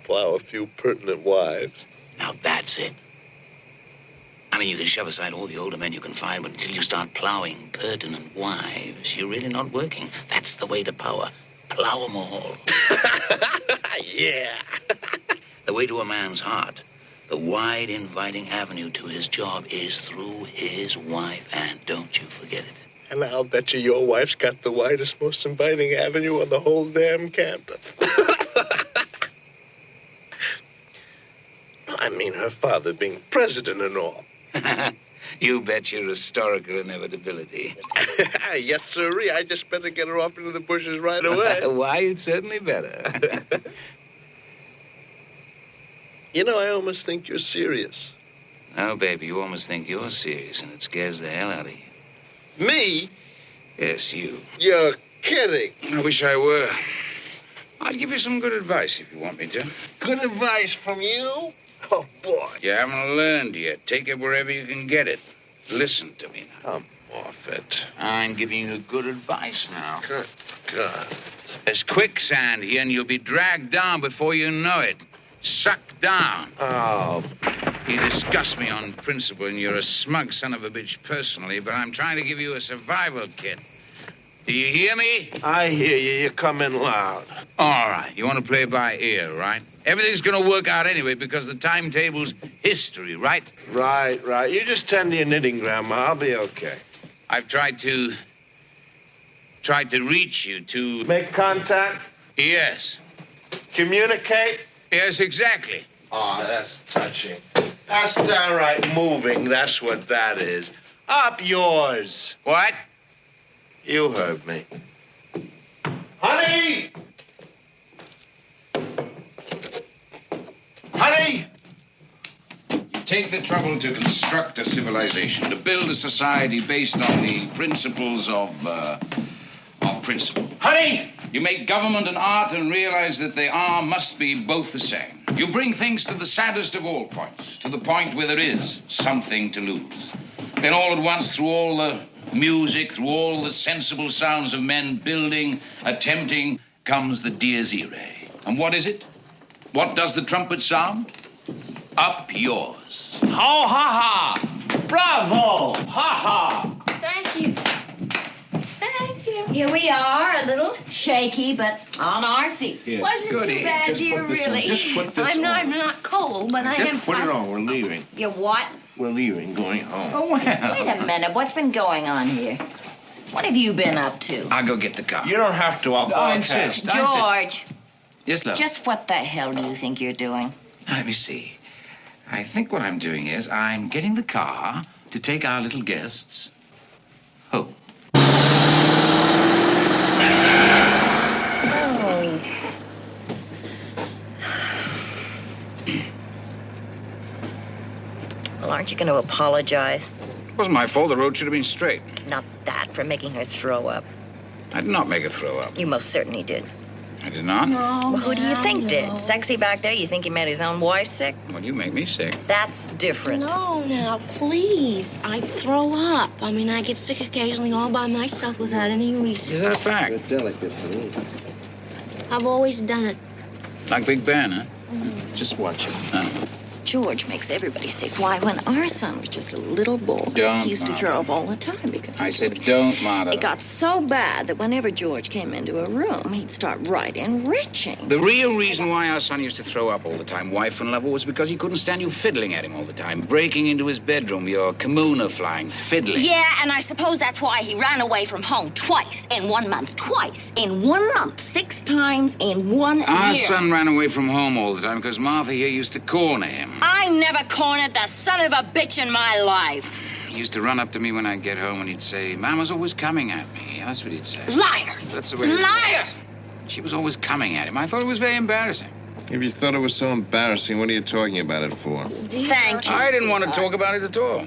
Plow a few pertinent wives.
Now that's it. I mean, you can shove aside all the older men you can find, but until you start plowing pertinent wives, you're really not working. That's the way to power. Plow 'em all.
Yeah.
The way to a man's heart, the wide, inviting avenue to his job is through his wife, and don't you forget it.
And I'll bet you your wife's got the widest, most inviting avenue on the whole damn campus. I mean, her father being president and all.
You bet your historical inevitability.
Yes, sirree. I just better get her off into the bushes right away.
Why, you'd certainly better.
You know, I almost think you're serious.
Oh, baby, you almost think you're serious, and it scares the hell out of you.
Me?
Yes, you.
You're kidding.
I wish I were. I'll give you some good advice if you want me to.
Good advice from you? Oh, boy.
You haven't learned yet. Take it wherever you can get it. Listen to me now.
Come off it.
I'm giving you good advice now.
Good God.
There's quicksand here, and you'll be dragged down before you know it. Sucked down.
Oh.
You disgust me on principle, and you're a smug son of a bitch personally, but I'm trying to give you a survival kit. Do you hear me?
I hear you. You come in loud.
All right. You want to play by ear, right? Everything's going to work out anyway because the timetable's history, right?
Right. You just tend to your knitting, Grandma. I'll be okay.
I've tried to reach you to...
Make contact?
Yes.
Communicate?
Yes, exactly.
Oh, that's touching. That's downright moving. That's what that is. Up yours.
What?
You heard me. Honey! Honey!
You take the trouble to construct a civilization, to build a society based on the principles of principle.
Honey!
You make government and art and realize that they must be both the same. You bring things to the saddest of all points, to the point where there is something to lose. Then all at once, through all the music, through all the sensible sounds of men building, attempting, comes the Dies Irae. And what is it? What does the trumpet sound? Up yours.
Oh, ha ha! Bravo! Ha ha!
Thank you. Thank you.
Here we are, a little shaky, but on our feet.
Wasn't
Goody.
too bad,
Just
dear,
put this on.
really.
Just put this
I'm
on.
not cold, but I am.
Just put it on. We're leaving.
You what?
We're leaving, going home.
Oh, well.
Wait a minute. What's been going on here? What have you been up to?
I'll go get the car.
You don't have to. I'll
I
contact.
insist. I insist.
George,
Yes, love.
just what the hell do you think you're doing?
Let me see. I think what I'm doing is I'm getting the car to take our little guests home.
Oh. Well, aren't you going to apologize?
It wasn't my fault. The road should have been straight.
Not that, for making her throw up.
I did not make her throw up.
You most certainly did.
I did not.
No,
Well, who do you
now,
think
no.
did? Sexy back there? You think he made his own wife sick?
Well, you make me sick.
That's different.
No, now, please. I throw up. I mean, I get sick occasionally all by myself without any reason.
Is that a fact?
Delicate, honey.
I've always done it.
Like Big Ben, huh?
Just watch him.
George makes everybody sick. Why, when our son was just a little boy,
Don't,
he used to
Mama.
throw up all the time because
I said don't, Marta.
it got so bad that whenever George came into a room, he'd start right enriching.
The real reason why our son used to throw up all the time, wife and lover, was because he couldn't stand you fiddling at him all the time, breaking into his bedroom, your kimono flying, fiddling.
Yeah, and I suppose that's why he ran away from home twice in 1 month. Twice in 1 month. 6 times in 1
Our
year.
son ran away from home all the time because Martha here used to corner him.
I never cornered the son of a bitch in my life.
He used to run up to me when I'd get home and he'd say, Mama's always coming at me. That's what he'd say.
Liar!
That's the way it
Liar!
was. She was always coming at him. I thought it was very embarrassing.
If you thought it was so embarrassing, what are you talking about it for?
Thank you.
I didn't want to talk about it at all.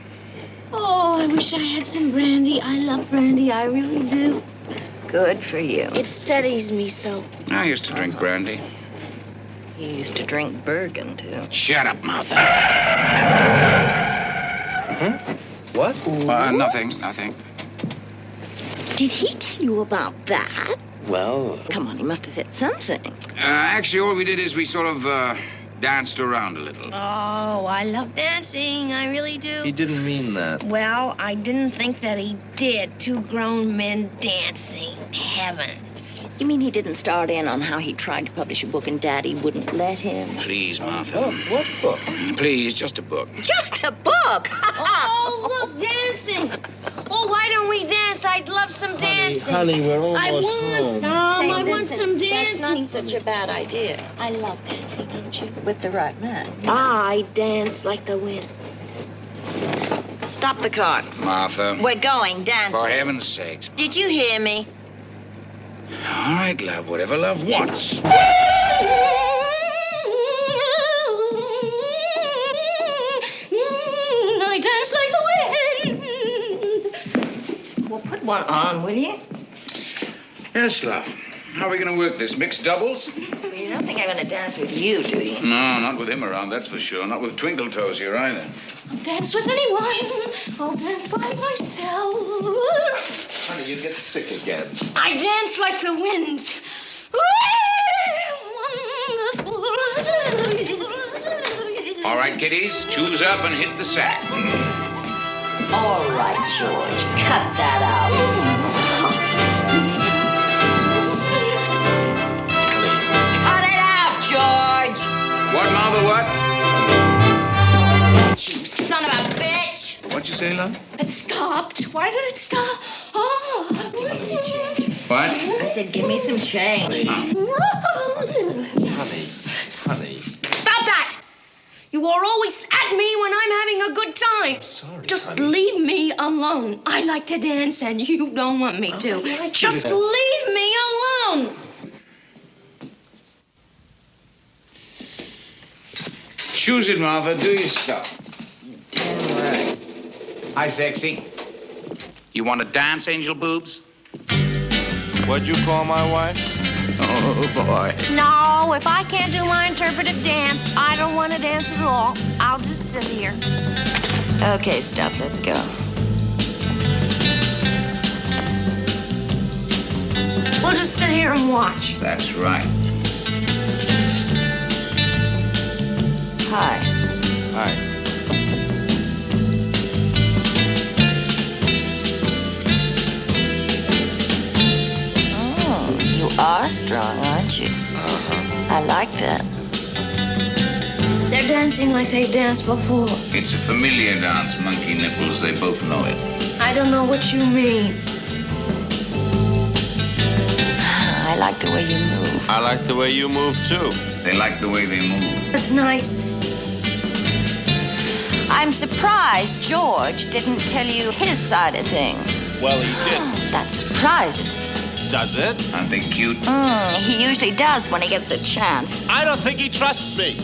Oh, I wish I had some brandy. I love brandy. I really do. Good for you.
It steadies me so.
I used to drink brandy.
You used to drink Bergen, too.
Shut up, Martha.
Huh? What?
Nothing.
Did he tell you about that?
Well,
Come on, he must have said something.
Actually, all we did is we sort of danced around a little.
Oh, I love dancing. I really do.
he didn't mean that.
Well, I didn't think that he did. Two grown men dancing. Heavens.
You mean he didn't start in on how he tried to publish a book and Daddy wouldn't let him?
Please, Martha.
What book?
Please, just a book.
Just a book!
Oh, look, dancing. Oh, why don't we dance? I'd love some dancing.
Honey, we're
I
almost
want
home.
some. I want some
That's
dancing.
not such a bad idea.
I love dancing, don't you?
With the right man.
I dance like the wind.
Stop the car.
Martha.
We're going dancing.
For heaven's sakes.
Did you hear me?
All right, love. Whatever love wants.
I dance like the wind.
Well, put one on, will you?
Yes, love. How are we going to work this? Mixed doubles?
You don't think I'm going to dance with you, do you?
No, not with him around, that's for sure. Not with Twinkle Toes here either.
I'll dance with anyone. I'll dance by myself.
Honey, you get sick again.
I dance like the wind.
All right, kiddies, choose up and hit the sack.
All right, George. Cut that out. Cut it out, George.
What, Martha, what?
You son of a bitch.
What'd you say, love?
It stopped. Why did it stop? Oh.
What?
I said, give me some change.
Honey.
Stop that! You are always at me when I'm having a good time.
Sorry,
Just
honey.
leave me alone. I like to dance and you don't want me to. Just
dance.
leave me alone.
Choose it, Martha. Do your stuff.
Damn right.
Hi, sexy. You want to dance, Angel Boobs?
What'd you call my wife?
Oh, boy.
No, if I can't do my interpretive dance, I don't want to dance at all. I'll just sit here.
Okay, stuff, let's go.
We'll just sit here and watch.
That's right.
Hi.
Hi.
Oh, you are strong, aren't you? I like that.
They're dancing like they danced before.
It's a familiar dance, Monkey Nipples. They both know it.
I don't know what you mean.
I like the way you move.
I like the way you move, too.
They like the way they move.
It's nice.
I'm surprised George didn't tell you his side of things.
Well, he did.
That surprises me.
Does it?
Aren't they cute?
He usually does when he gets the chance.
I don't think he trusts me.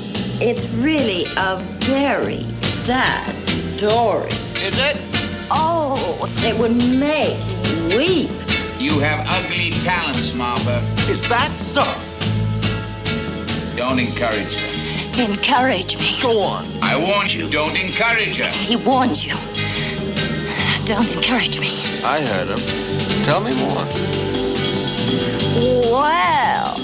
It's really a very sad story.
Is it?
Oh, it would make you weep.
You have ugly talents, Martha.
Is that so?
Don't encourage her.
Encourage me.
Go on.
I warned you, don't encourage her.
He warns you. Don't encourage me.
I heard him. Tell me more.
Well,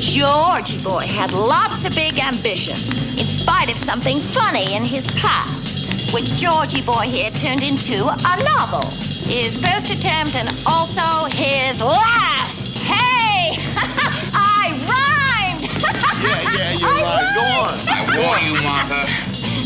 Georgie boy had lots of big ambitions, in spite of something funny in his past, which Georgie boy here turned into a novel. His first attempt and also his last. Hey! I rhymed!
Yeah, you're right. Go on.
I warn you, Martha.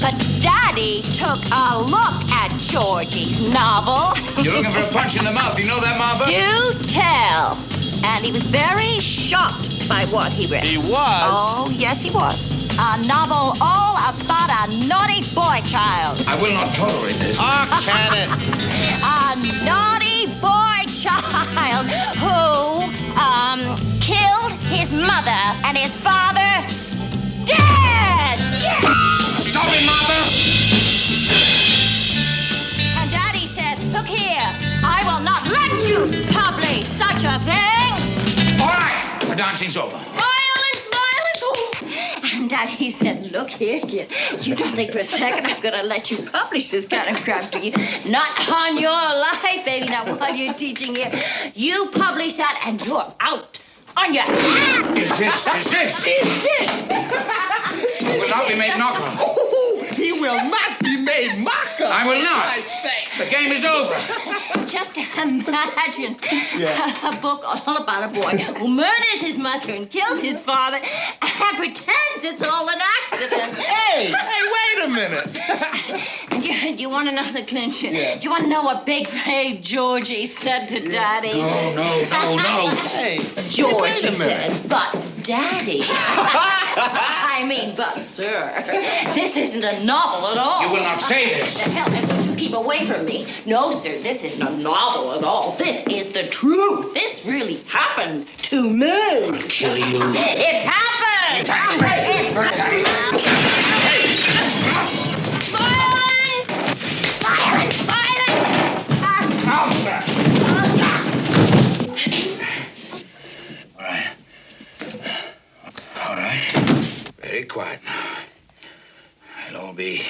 But Daddy took a look at Georgie's novel.
You're looking for a punch in the mouth. You know that, Martha?
Do tell. And he was very shocked by what he read.
He was?
Oh, yes, he was. A novel all about a naughty boy child.
I will not tolerate this.
Oh, can it?
A naughty boy child who, killed his mother and his father dead! Yeah!
Stop it, Martha!
And Daddy said, look here, I will not let you publish such a thing.
All right, the dancing's over.
Violence, violence, oh. And Daddy said, look here, kid, you don't think for a second I'm gonna let you publish this kind of crap, do you? Not on your life, baby, not while you're teaching here. You publish that and you're out. On your ass.
Desist. You will not be made knocker.
Oh, he will not be made mocker.
I will not.
I say.
The game is over.
Just imagine a book all about a boy who murders his mother and kills his father and pretends it's all an accident.
Hey, wait a minute.
And do you want to know the clincher?
Yeah.
Do you want to know what Big Brave Georgie said to Daddy?
No.
Hey,
George,
wait
he
a minute.
said, but Daddy. But sir, this isn't a novel at all.
You will not say this.
The hell, if you keep away from me. No, sir, this isn't a novel at all. This is the truth. This really happened to me.
I'll kill you.
It happened.
All right. Very quiet now. It'll all be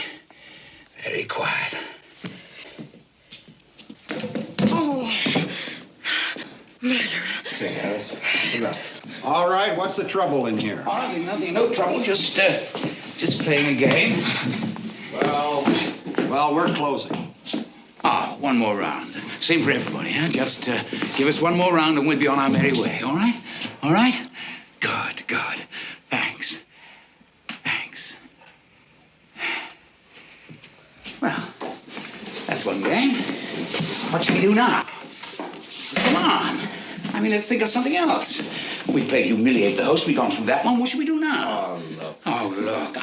very quiet.
That's enough. All right, what's the trouble in here?
Oh, nothing, no trouble. Just playing a game.
Well, we're closing.
One more round. Same for everybody, huh? Just give us one more round and we'll be on our merry way, all right? All right? Good. Thanks. Well, that's one game. What shall we do now? Come on. Let's think of something else. We played Humiliate the Host. We've gone through that one. What should we do now? Oh, look.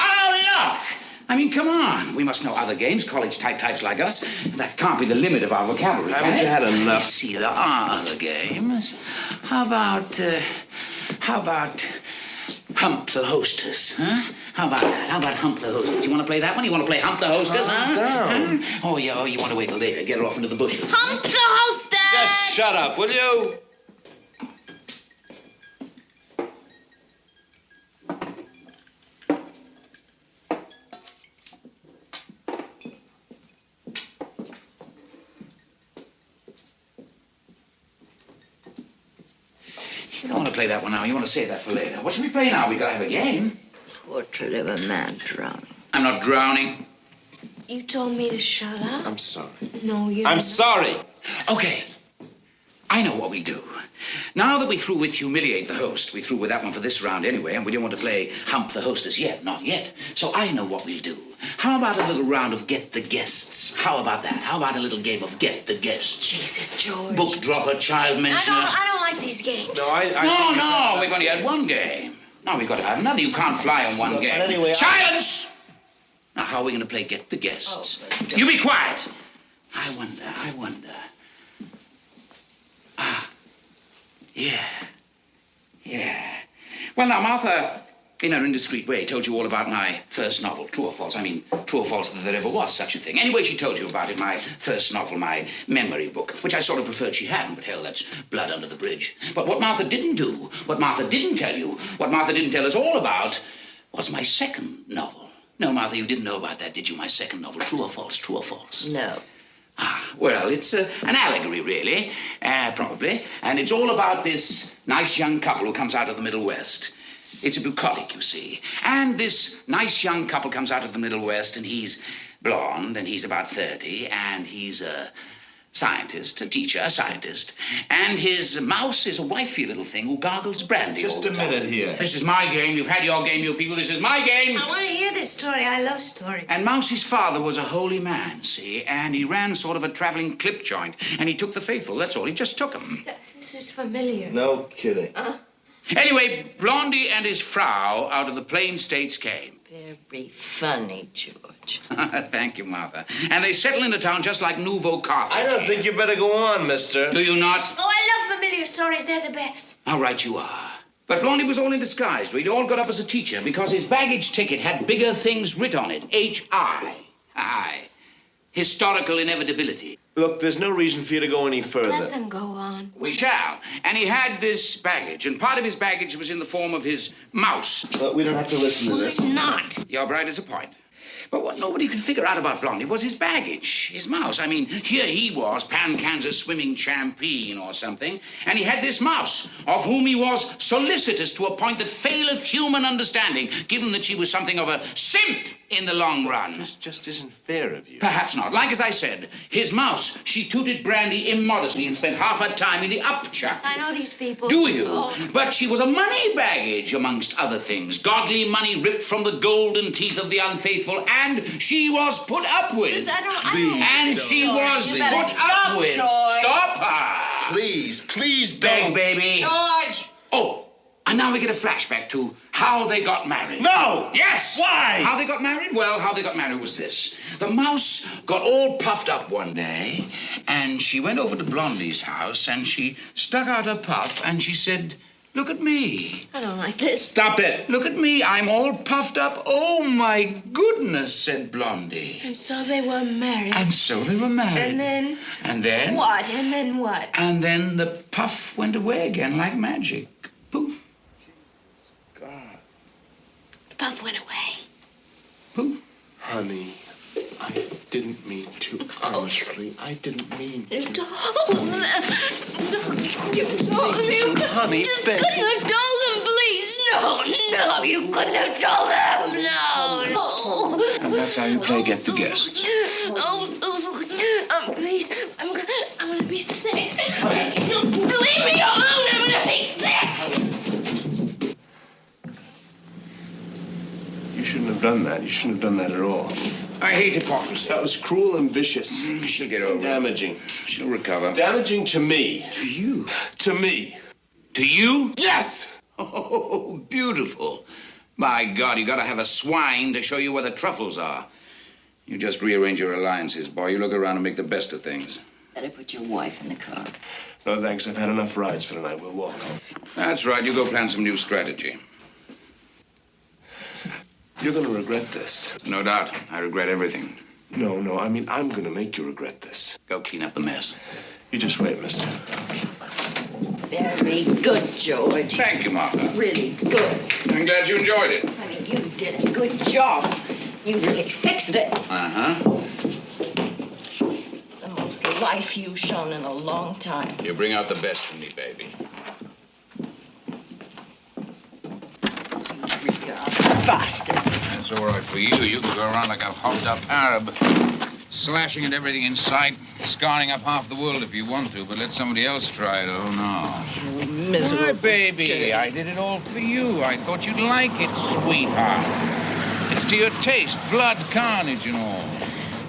Come on. We must know other games, college-types like us. That can't be the limit of our vocabulary,
Haven't you had enough?
See, there are other games. How about Hump the Hostess, huh? How about that? How about Hump the Hostess? You want to play that one? You want to play Hump the Hostess, huh?
Down.
Oh, yeah, you want to wait till later. Get her off into the bushes.
Hump the hostess!
Just shut up, will you?
You don't want to play that one now. You want to save that for later. What should we play now? We've got to have a game.
Portrait of a man drowning.
I'm not drowning.
You told me to shut up.
I'm sorry.
No, you.
I'm sorry.
Okay. I know what we do. Now that we're through with Humiliate the Host, we're through with that one for this round anyway, and we don't want to play Hump the Hostess yet. Not yet. So I know what we'll do. How about a little round of Get the Guests? How about that? How about a little game of Get the Guests?
Jesus, George.
Book dropper, child mentioner.
I don't like these games.
No, we've only had one game. Now we've got to have another. You can't fly on one game.
anyway,
Silence! Now, how are we going to play Get the Guests? You be quiet. I wonder. Yeah. Well, now, Martha, in her indiscreet way, told you all about my first novel, True or False. True or False that there ever was such a thing. Anyway, she told you about it, my first novel, my memory book, which I sort of preferred she hadn't, but hell, that's blood under the bridge. But what Martha didn't do, what Martha didn't tell you, what Martha didn't tell us all about, was my second novel. No, Martha, you didn't know about that, did you? My second novel, True or False, True or False?
No.
Well, it's an allegory, really, probably. And it's all about this nice young couple who comes out of the Middle West. It's a bucolic, you see. And this nice young couple comes out of the Middle West, and he's blonde, and he's about 30, and he's a scientist, a teacher, a scientist. And his mouse is a wifey little thing who gargles brandy all
Just
the
a
time.
minute here.
This is my game. You've had your game, you people. This is my game.
I want to hear this story. I love stories.
And Mousie's father was a holy man, see, and he ran sort of a traveling clip joint, and he took the faithful, that's all. He just took them.
This is familiar.
No kidding.
Anyway, Blondie and his Frau out of the Plain States came.
Very funny, George.
Thank you, Martha. And they settle into town just like Nouveau Carthage.
I don't think you better go on, mister.
Do you not?
Oh, I love familiar stories. They're the best.
How right you are. But Blondie was all in disguise. We'd all got up as a teacher because his baggage ticket had bigger things writ on it. H.I. Aye. Historical inevitability.
Look, there's no reason for you to go any further.
Let them go on.
We shall. And he had this baggage, and part of his baggage was in the form of his mouse.
We don't have to listen to this.
Not.
You're bright as a point. But what nobody could figure out about Blondie was his baggage, his mouse. I mean, here he was, Pan-Kansas swimming champion or something, and he had this mouse, of whom he was solicitous to a point that faileth human understanding, given that she was something of a simp in the long run.
This just isn't fair of you.
Perhaps not. Like as I said, his mouse, she tooted brandy immodestly and spent half her time in the upchuck.
I know these people.
Do you?
Oh.
But she was a money baggage, amongst other things. Godly money ripped from the golden teeth of the unfaithful, and she was put up with. And she was put up with.
George.
Stop her.
Please
Beg,
don't.
baby.
George!
Oh, and now we get a flashback to how they got married.
No!
Yes!
Why?
How they got married? Well, how they got married was this. The mouse got all puffed up one day, and she went over to Blondie's house, and she stuck out her puff, and she said, "Look at me."
I don't like this.
Stop it. Look at me. I'm all puffed up. Oh, my goodness, said Blondie.
And so they were married.
And so they were married.
And then?
And then?
What? And then what?
And then the puff went away again like magic. Poof.
The puff went away.
Poof.
Honey, I didn't mean to. Honestly, I didn't mean to.
You told them. You told them. You
Honey,
just
beg.
couldn't have told them, please. No, you couldn't have told them. No.
And that's how you play get the guests.
Please, I'm gonna be sick. Just leave me alone. I'm gonna be sick.
You shouldn't have done that. You shouldn't have done that at all.
I hate hypocrisy.
That was cruel and vicious.
She'll get over it.
Damaging.
She'll recover.
Damaging to me.
To you.
To me.
To you?
Yes!
Oh, beautiful. My God, you gotta have a swine to show you where the truffles are. You just rearrange your alliances, boy. You look around and make the best of things.
Better put your wife in the car.
No, thanks. I've had enough rides for tonight. We'll walk.
That's right. You go plan some new strategy.
You're going to regret this.
No doubt. I regret everything.
No. I mean, I'm going to make you regret this.
Go clean up the mess.
You just wait, mister.
Very good, George.
Thank you, Martha.
Really good.
I'm glad you enjoyed it.
I mean, you did a good job. You really fixed it.
Uh-huh.
It's the most life you've shown in a long time.
You bring out the best in me, baby.
You're a bastard.
That's all right for you. You can go around like a hopped-up Arab, slashing at everything in sight, scarring up half the world if you want to, but let somebody else try it. Oh, no.
Miserable.
My baby, I did it all for you. I thought you'd like it, sweetheart. It's to your taste, blood, carnage, and all.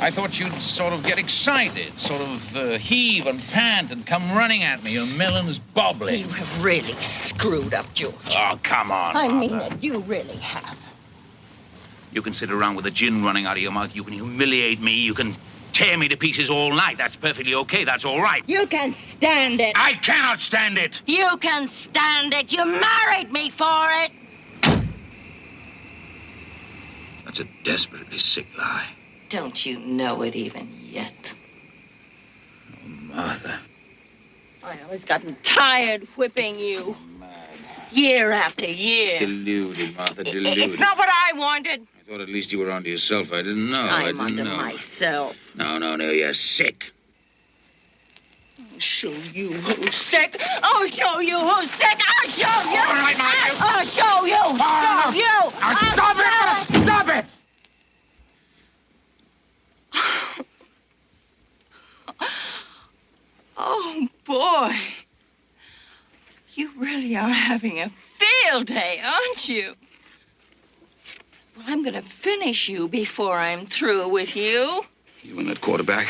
I thought you'd sort of get excited, sort of heave and pant and come running at me, your melons bobbling.
You have really screwed up, George.
Oh, come on,
I mean
Martha.
it. You really have.
You can sit around with the gin running out of your mouth. You can humiliate me. You can tear me to pieces all night. That's perfectly okay. That's all right.
You can stand it.
I cannot stand it.
You can stand it. You married me for it.
That's a desperately sick lie.
Don't you know it even yet?
Oh, Martha.
I always gotten tired whipping you. Year after year.
Deluded, Martha, deluded.
It's not what I wanted.
I thought at least you were onto yourself. I didn't know. I
I'm
didn't
onto
know.
myself.
No, you're sick.
I'll show you who's sick. I'll show you who's sick. I'll show you.
All right, Martha.
I'll show you. Show you.
Now, stop it! Stop it!
Oh, boy. You really are having a field day, aren't you? Well, I'm going to finish you before I'm through with you.
You and that quarterback,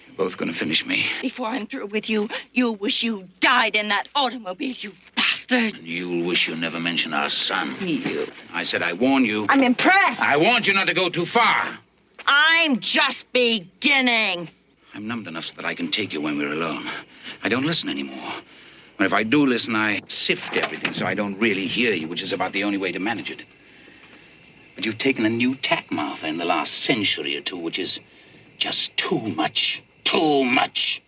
you're both going to finish me.
Before I'm through with you, you'll wish you died in that automobile, you bastard. bastard!
You'll wish you never mentioned our son.
You.
I said I warn you.
I'm impressed.
I warned you not to go too far.
I'm just beginning.
I'm numbed enough so that I can take you when we're alone. I don't listen anymore. And if I do listen, I sift everything so I don't really hear you, which is about the only way to manage it. But you've taken a new tack, Martha, in the last century or two, which is just too much. Too much.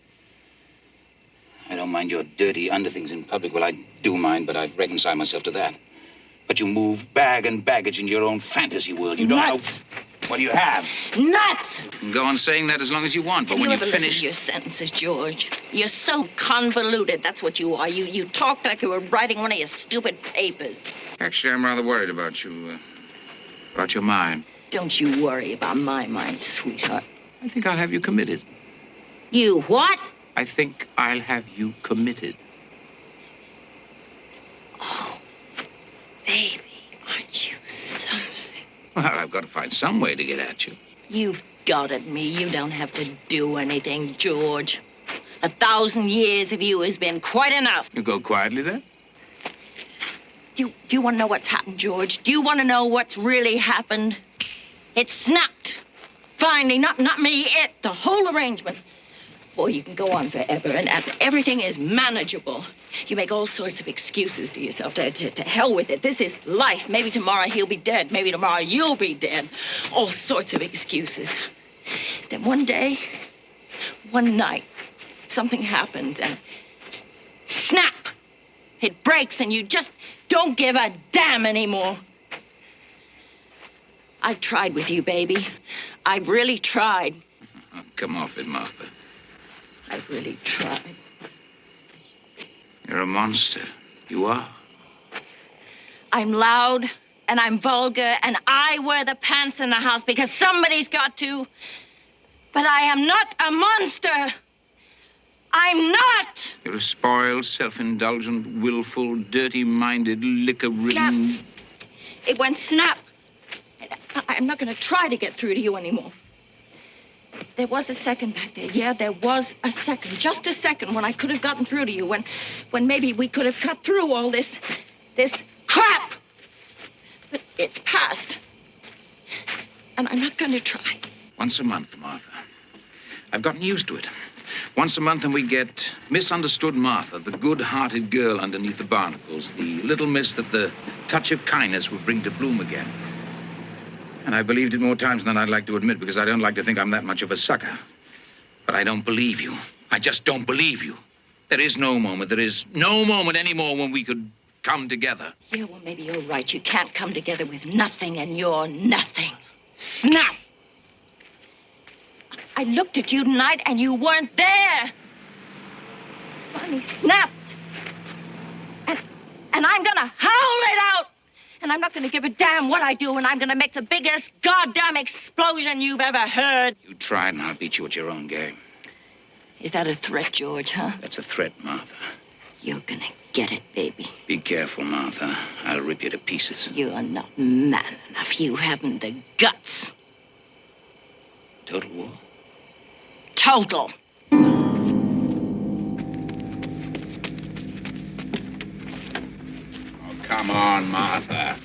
I don't mind your dirty underthings in public. Well, I do mind, but I'd reconcile myself to that. But you move bag and baggage into your own fantasy world. You don't
Nuts.
know what do you have.
Nuts!
You can go on saying that as long as you want, but
Have
when
you
you
ever listened
finish...
to your sentences, George? You're so convoluted. That's what you are. You talk like you were writing one of your stupid papers.
Actually, I'm rather worried about you, about your mind.
Don't you worry about my mind, sweetheart.
I think I'll have you committed.
You what?
I think I'll have you committed.
Oh, baby, aren't you something?
Well, I've got to find some way to get at you.
You've got at me. You don't have to do anything, George. 1,000 years of you has been quite enough.
You go quietly, then?
Do you want to know what's happened, George? Do you want to know what's really happened? It snapped. Finally, not me, it. The whole arrangement. Boy, you can go on forever, and everything is manageable. You make all sorts of excuses to yourself. To hell with it. This is life. Maybe tomorrow he'll be dead. Maybe tomorrow you'll be dead. All sorts of excuses. Then one day, one night, something happens, and snap! It breaks, and you just don't give a damn anymore. I've tried with you, baby. I've really tried.
Oh, come off it, Martha.
I've really tried.
You're a monster. You are.
I'm loud, and I'm vulgar, and I wear the pants in the house because somebody's got to. But I am not a monster. I'm not.
You're a spoiled, self-indulgent, willful, dirty-minded, liquor-ridden...
Snap. It went snap. I'm not going to try to get through to you anymore. There was a second back there. Yeah, there was a second. Just a second when I could have gotten through to you. When maybe we could have cut through all this crap. But it's past. And I'm not going to try.
Once a month, Martha. I've gotten used to it. Once a month and we get misunderstood Martha, the good-hearted girl underneath the barnacles, the little miss that the touch of kindness would bring to bloom again. And I believed it more times than I'd like to admit because I don't like to think I'm that much of a sucker. But I don't believe you. I just don't believe you. There is no moment anymore when we could come together.
Yeah, well, maybe you're right. You can't come together with nothing, and you're nothing. Snap! I looked at you tonight, and you weren't there. Finally snapped. And I'm gonna howl it out. And I'm not gonna give a damn what I do, and I'm gonna make the biggest goddamn explosion you've ever heard.
You try and I'll beat you at your own game.
Is that a threat, George, huh?
That's a threat, Martha.
You're gonna get it, baby.
Be careful, Martha. I'll rip you to pieces.
You're not man enough. You haven't the guts.
Total war?
Total.
Come on, Martha.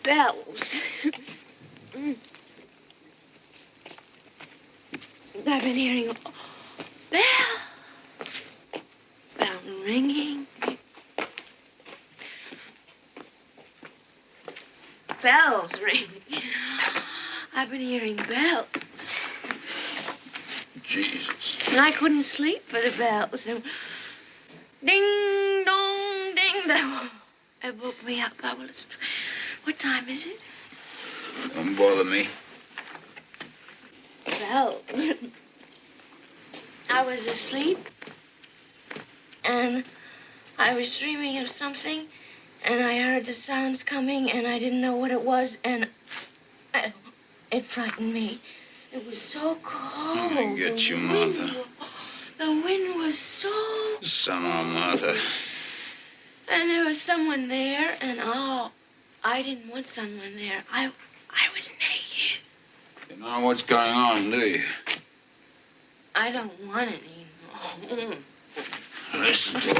Bells. I've been hearing bell ringing. Bells ringing. I've been hearing bells.
Jesus.
And I couldn't sleep for the bells. And ding, dong, ding. They woke me up. What time is it?
Don't bother me.
Bells. I was asleep, and I was dreaming of something, and I heard the sounds coming, and I didn't know what it was, and it frightened me. It was so cold.
I get you, Martha.
The wind was so...
Somehow, Martha.
And there was someone there, and I didn't want someone there. I was naked.
You know what's going on, do you?
I don't want any more.
Listen to him.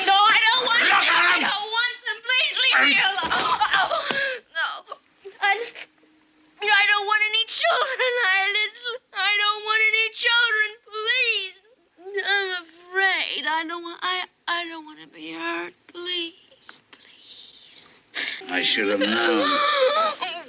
No, I don't want them. I don't want them. Please leave me alone. No. I don't want any children. I don't want any children. Please. I'm afraid. I don't want to be hurt. Please.
I should have known.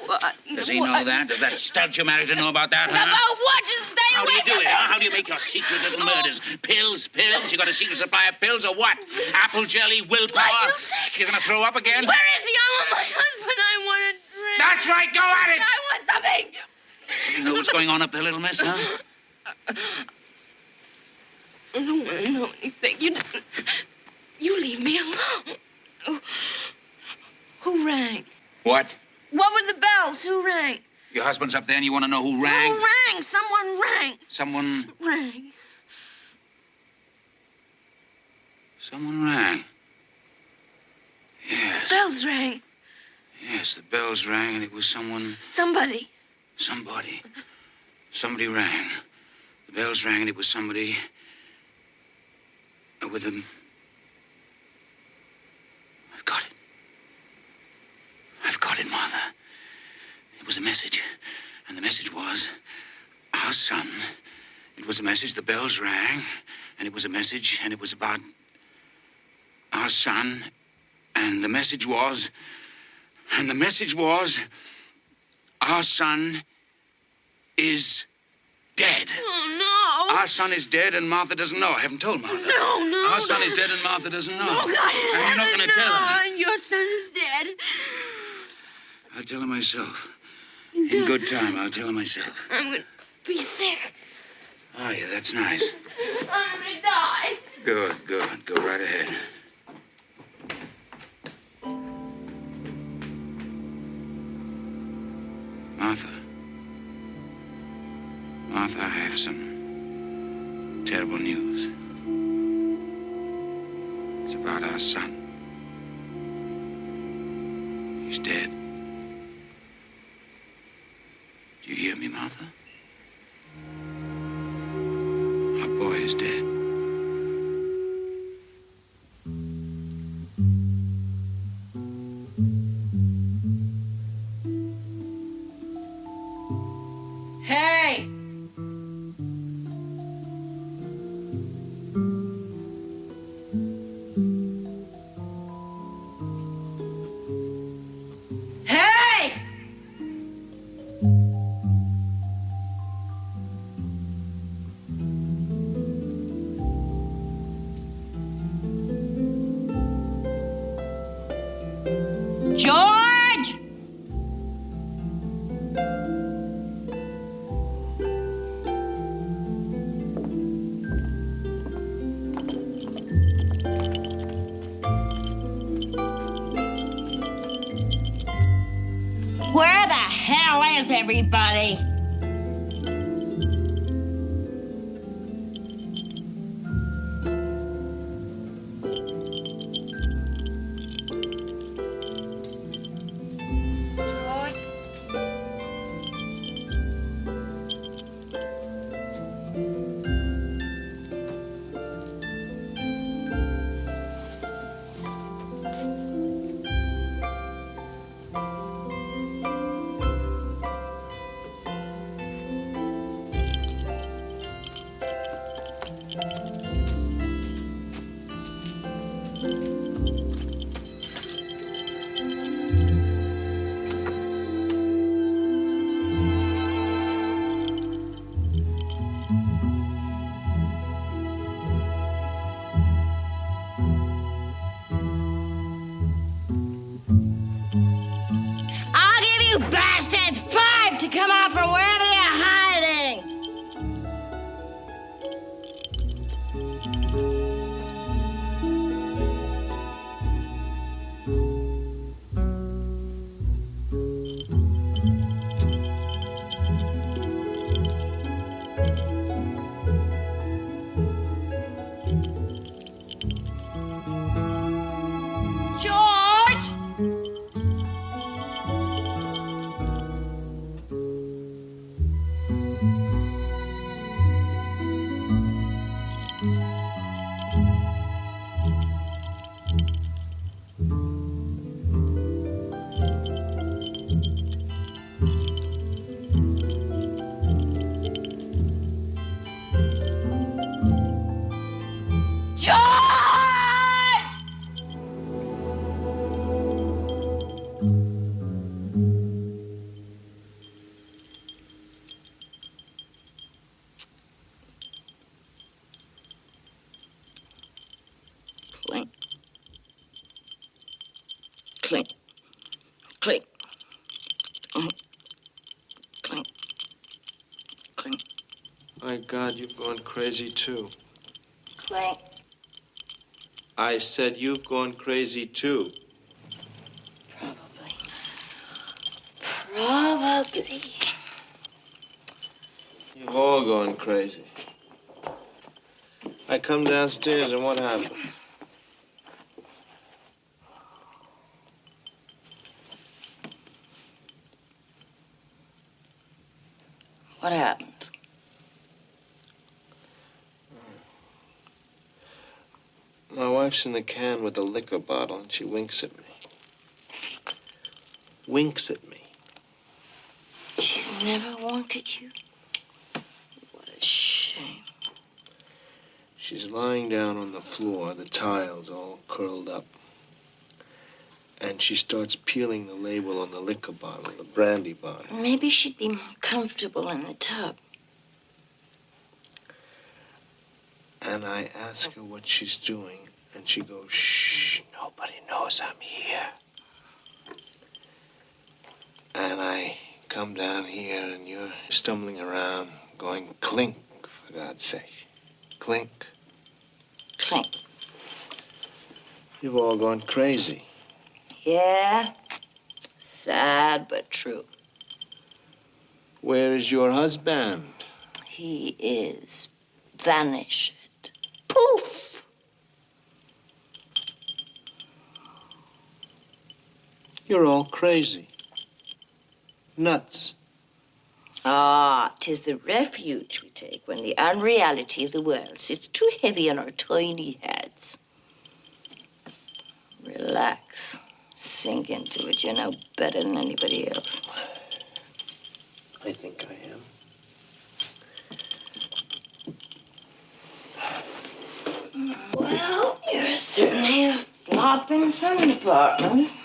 What?
Does he know that? Does that stud you married to know about that, huh?
About what? Just stay
How do
away
you do
from
it, huh? How do you make your secret little murders? Pills? You got a secret supply of pills or what? Apple jelly, willpower?
What? You sick?
You're gonna throw up again?
Where is he? I want my husband. I want a drink.
That's right, go at it!
I want something.
You know what's going on up there, little miss, huh?
I don't want to know anything. You leave me alone. Who rang?
What?
What were the bells? Who rang?
Your husband's up there and you want to know who rang?
Who rang? Someone rang.
Someone
Rang.
Yes.
Bells rang.
Yes, the bells rang and it was someone...
Somebody.
Somebody rang. The bells rang and it was somebody... with them. I've got it, Martha. It was a message. And the message was, our son. It was a message, the bells rang. And it was a message, and it was about our son. And the message was, our son is dead.
Oh, no.
Our son is dead, and Martha doesn't know. I haven't told Martha.
No.
Our son is dead, and Martha doesn't know.
No, God.
And you're not going to tell her.
And your son is dead.
I'll tell her myself. In good time, I'll tell her myself.
I'm going to be sick.
Oh, yeah, that's nice.
I'm going to die.
Good. Go right ahead. Martha, I have some terrible news. It's about our son. He's dead. Do you hear me, Martha? Our boy is dead.
Hey! Where's everybody? I'll give you bastards 5 to come out from wherever you're hiding. George! George! Clink. Clink. Clink. Clink. Clink.
My God, you've gone crazy, too.
Clink.
I said you've gone crazy, too.
Probably. Probably.
You've all gone crazy. I come downstairs, and what happened?
What happened?
My wife's in the can with the liquor bottle, and she winks at me. Winks at me.
She's never winked at you? What a shame.
She's lying down on the floor, the tiles all curled up. And she starts peeling the label on the liquor bottle, the brandy bottle.
Maybe she'd be more comfortable in the tub.
And I ask her what she's doing, and she goes, "Shh, nobody knows I'm here." And I come down here, and you're stumbling around, going clink, for God's sake. Clink.
Clink.
You've all gone crazy.
Yeah. Sad but true.
Where is your husband?
He is vanished. Poof!
You're all crazy. Nuts.
Ah, 'tis the refuge we take when the unreality of the world sits too heavy on our tiny heads. Relax. Sink into it. You're no better than anybody else.
I think I am.
Well, you're certainly a flop in some departments.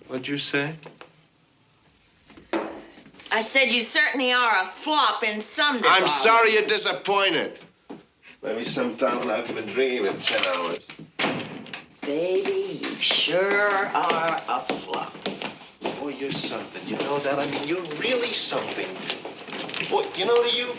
What'd you say?
I said you certainly are a flop in some departments.
I'm sorry you're disappointed. Maybe sometime when I've been drinking for 10 hours.
Baby, you sure are a flop.
Boy, you're something. You know that? I mean, you're really something. Boy, you know, to you,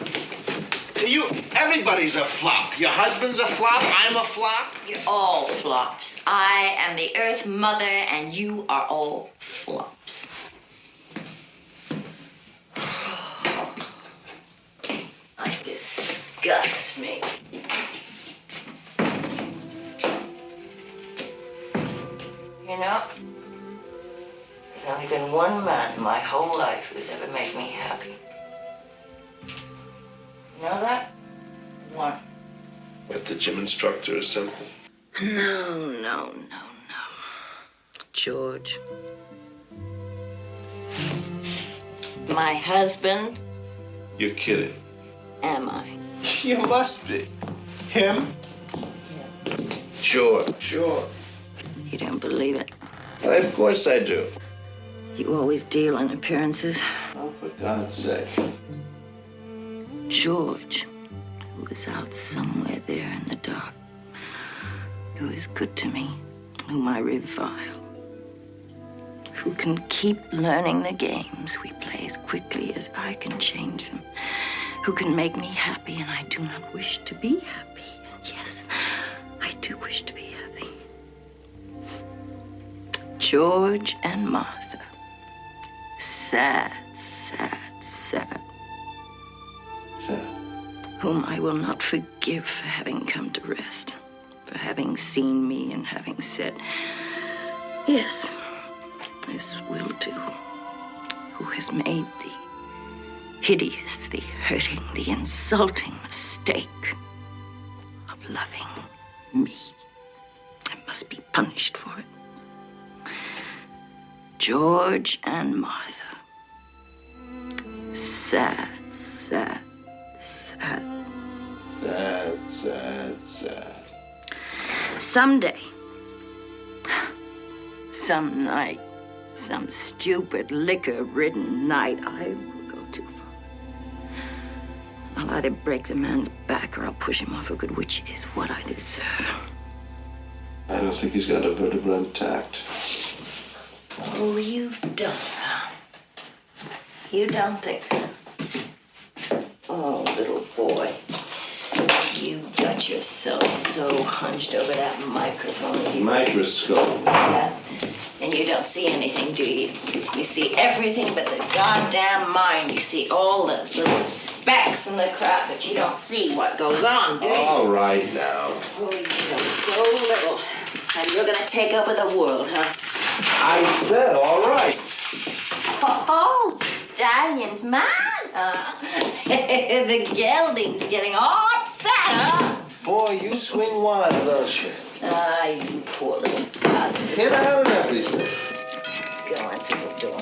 Everybody's a flop. Your husband's a flop, I'm a flop.
You're all flops. I am the Earth Mother, and you are all flops. I disgust me. You know, there's only been one man in my whole life who's ever made me happy. You know that? One.
What, the gym instructor or something?
No. George. My husband.
You're kidding.
Am I?
You must be. Him?
Yeah.
Sure.
You don't believe it.
Why, of course I do.
You always deal in appearances.
Oh, for God's sake.
George, who is out somewhere there in the dark, who is good to me, whom I revile, who can keep learning the games we play as quickly as I can change them, who can make me happy, and I do not wish to be happy. And yes, I do wish to be happy. George and Martha. Sad. Whom I will not forgive for having come to rest, for having seen me and having said, yes, this will do. Who has made the hideous, the hurting, the insulting mistake of loving me and must be punished for it. George and Martha. Sad. Someday, some night, some stupid liquor-ridden night, I will go too far. I'll either break the man's back or I'll push him off a good, which is what I deserve.
I don't think he's got a vertebra intact.
Oh, you don't, huh? You don't think so? Oh, little boy. You got yourself so hunched over that microphone.
Microscope.
Yeah. And you don't see anything, do you? You see everything but the goddamn mind. You see all the little specks in the crowd, but you don't see what goes on, do you?
All right now.
Oh, you know so little. And you're gonna take over the world, huh?
I said all right.
Oh, Stallion's mad, huh? The gelding's getting all upset, huh?
Boy, you swing wild, don't you?
Ah, you poor little bastard.
Hit out and everything.
Go answer the door.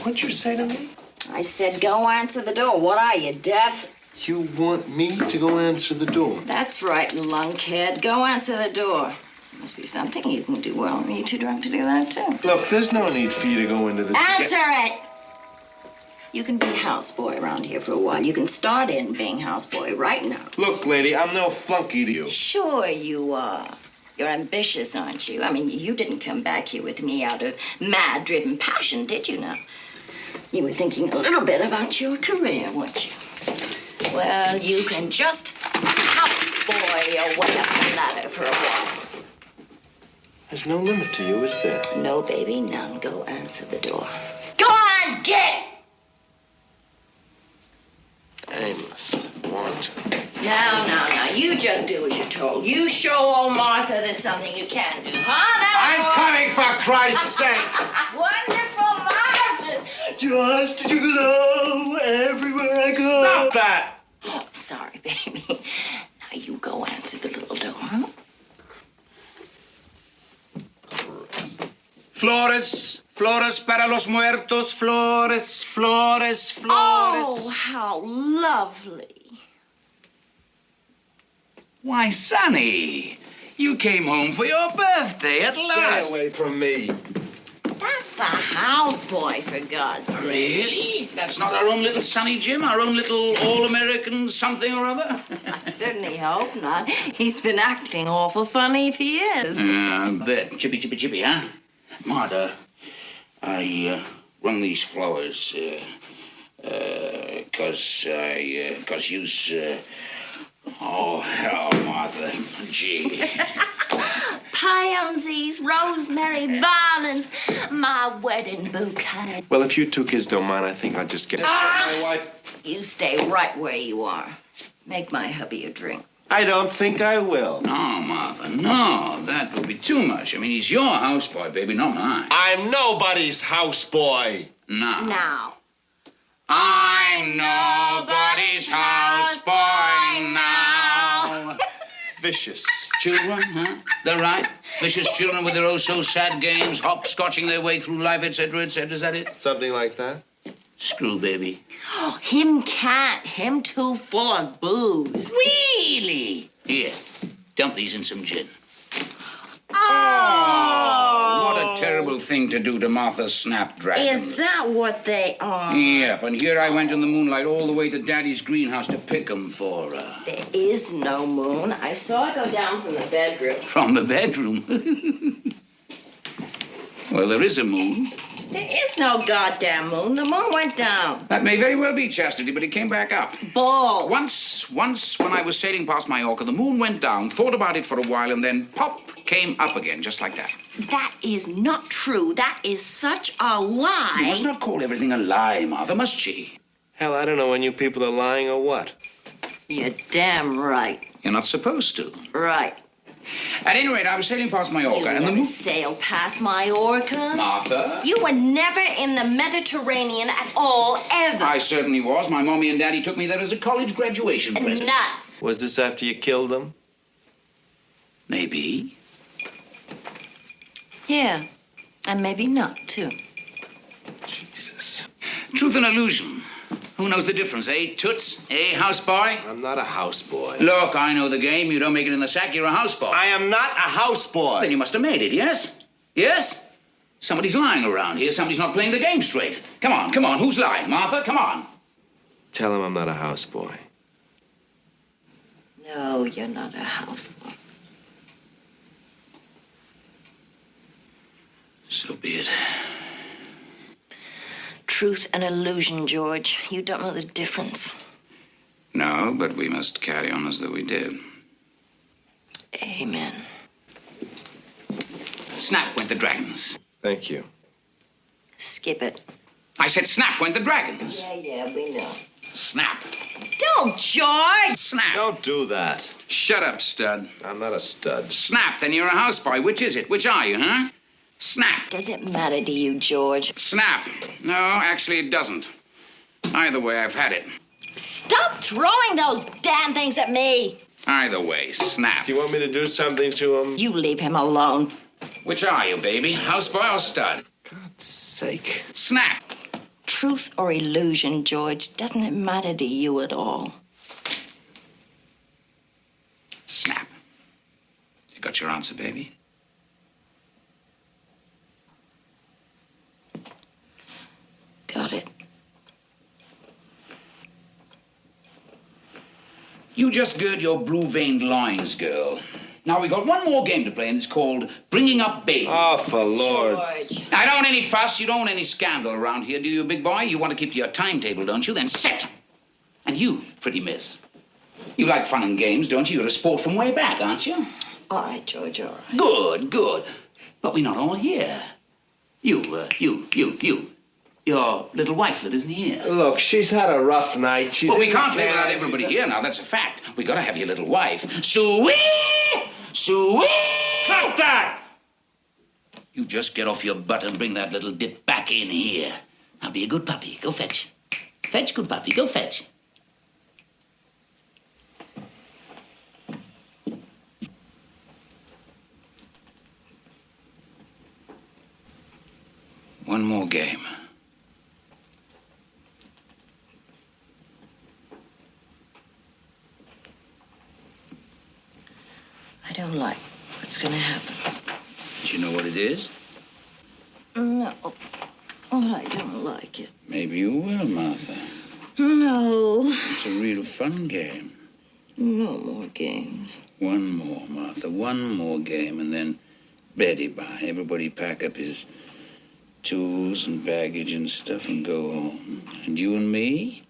What'd you say to me?
I said go answer the door. What are you, deaf?
You want me to go answer the door?
That's right, lunkhead. Go answer the door. Must be something you can do well. Are you too drunk to do that, too?
Look, there's no need for you to go into this.
Answer it! You can be houseboy around here for a while. You can start in being houseboy right now.
Look, lady, I'm no flunky to you.
Sure you are. You're ambitious, aren't you? I mean, you didn't come back here with me out of mad-driven passion, did you now? You were thinking a little bit about your career, weren't you? Well, you can just houseboy your way up the ladder for a while.
There's no limit to you, is there?
No, baby, none. Go answer the door. Go on, get!
Aimless. Wanting.
Now, you just do as you're told. You show old Martha there's something you can do, huh?
I'm coming, for Christ's sake!
Wonderful, marvelous.
Just you know everywhere I go.
Stop that!
Oh, sorry, baby. Now you go answer the little door, huh?
Flores para los muertos, flores.
Oh, how lovely.
Why, Sonny, you came home for your birthday at
Stay
last.
away from me.
That's the houseboy, for God's sake.
Really? That's not our own little Sonny Jim, our own little all-American something or other?
I certainly hope not. He's been acting awful funny for years.
I bet. Chippy, huh? Martha, I run these flowers. 'Cause you's, oh, hell, Martha, gee.
Pansies, rosemary, violets, my wedding bouquet.
Well, if you two kids don't mind, I think I'll just get...
My wife.
You stay right where you are. Make my hubby a drink.
I don't think I will.
No, Martha, no. That would be too much. I mean, he's your houseboy, baby, not mine.
I'm nobody's houseboy.
No.
Now.
I'm nobody's houseboy now.
Vicious.
Children, huh? They're right. Vicious children with their oh-so-sad games, hopscotching their way through life, etc., etc. Is that it?
Something like that.
Screw, baby.
Oh, him can't. Him too full of booze.
Really? Here, dump these in some gin.
Oh!
What a terrible thing to do to Martha's snapdragon.
Is that what they are?
Yep, and here I went in the moonlight all the way to Daddy's greenhouse to pick 'em for her.
There is no moon. I saw it go down from the bedroom.
From the bedroom? Well, there is a moon.
There is no goddamn moon. The moon went down.
That may very well be, Chastity, but it came back up.
Bull.
Once, when I was sailing past Mallorca, the moon went down, thought about it for a while, and then pop, came up again, just like that.
That is not true. That is such a lie.
You must not call everything a lie, Martha, must she?
Hell, I don't know when you people are lying or what.
You're damn right.
You're not supposed to.
Right.
At any rate, I was sailing past Mallorca,
You
and the
never
moon...
sailed past Mallorca.
Martha?
You were never in the Mediterranean at all, ever.
I certainly was. My mommy and daddy took me there as a college graduation present.
Nuts.
Was this after you killed them?
Maybe.
Yeah. And maybe not, too.
Jesus.
Truth and illusion. Who knows the difference, eh, Toots? Eh, houseboy?
I'm not a houseboy.
Look, I know the game. You don't make it in the sack, you're a houseboy.
I am not a houseboy.
Then you must have made it, yes? Yes? Somebody's lying around here. Somebody's not playing the game straight. Come on, come on. Who's lying? Martha, come on.
Tell him I'm not a houseboy.
No, you're not a houseboy.
So be it.
Truth and illusion, George. You don't know the difference.
No, but we must carry on as though we did.
Amen.
Snap went the dragons.
Thank you.
Skip it.
I said snap went the dragons.
Yeah, we know.
Snap.
Don't, George!
Snap.
Don't do that.
Shut up, stud.
I'm not a stud.
Snap, then you're a houseboy. Which is it? Which are you, huh? Snap.
Does it matter to you, George?
Snap. No, actually it doesn't. Either way, I've had it.
Stop throwing those damn things at me!
Either way, snap.
Do you want me to do something to him?
You leave him alone.
Which are you, baby? Houseboy or stud?
God's sake.
Snap.
Truth or illusion, George, doesn't it matter to you at all?
Snap. You got your answer, baby?
Got it.
You just gird your blue-veined loins, girl. Now, we got one more game to play, and it's called Bringing Up Baby.
Oh, for Lord's...
I don't want any fuss. You don't want any scandal around here, do you, big boy? You want to keep to your timetable, don't you? Then sit. And you, pretty miss. You like fun and games, don't you? You're a sport from way back, aren't you?
All right, George, all right.
Good, good. But we're not all here. You. Your little wifelet isn't here.
Look, she's had a rough night. She's
Well, we
in the
can't play without
cab.
everybody here now. That's a fact. We gotta have your little wife. Sue-wee! Sue-wee!
Cut that!
You just get off your butt and bring that little dip back in here. Now be a good puppy. Go fetch. Fetch, good puppy. Go fetch. One more game.
I don't like what's gonna happen.
Do you know what it is?
No. Well, I don't like it.
Maybe you will, Martha.
No.
It's a real fun game.
No more games.
One more, Martha. One more game, and then Betty bye. Everybody pack up his tools and baggage and stuff and go home. And you and me?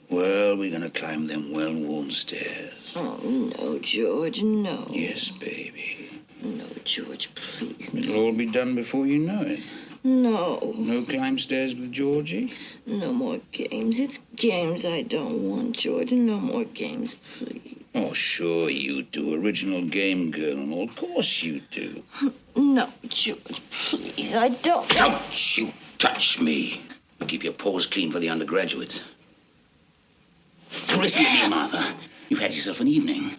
Well, we're gonna climb them well-worn stairs.
Oh, no, George, no.
Yes, baby.
No, George, please,
It'll all be done before you know it.
no.
No climb stairs with Georgie?
No more games. It's games I don't want, George. No more games, please.
Oh, sure you do. Original game girl and all. Of course you do.
No, George, please, I don't.
Don't you touch me. I'll keep your paws clean for the undergraduates. Now listen to me, Martha. You've had yourself an evening.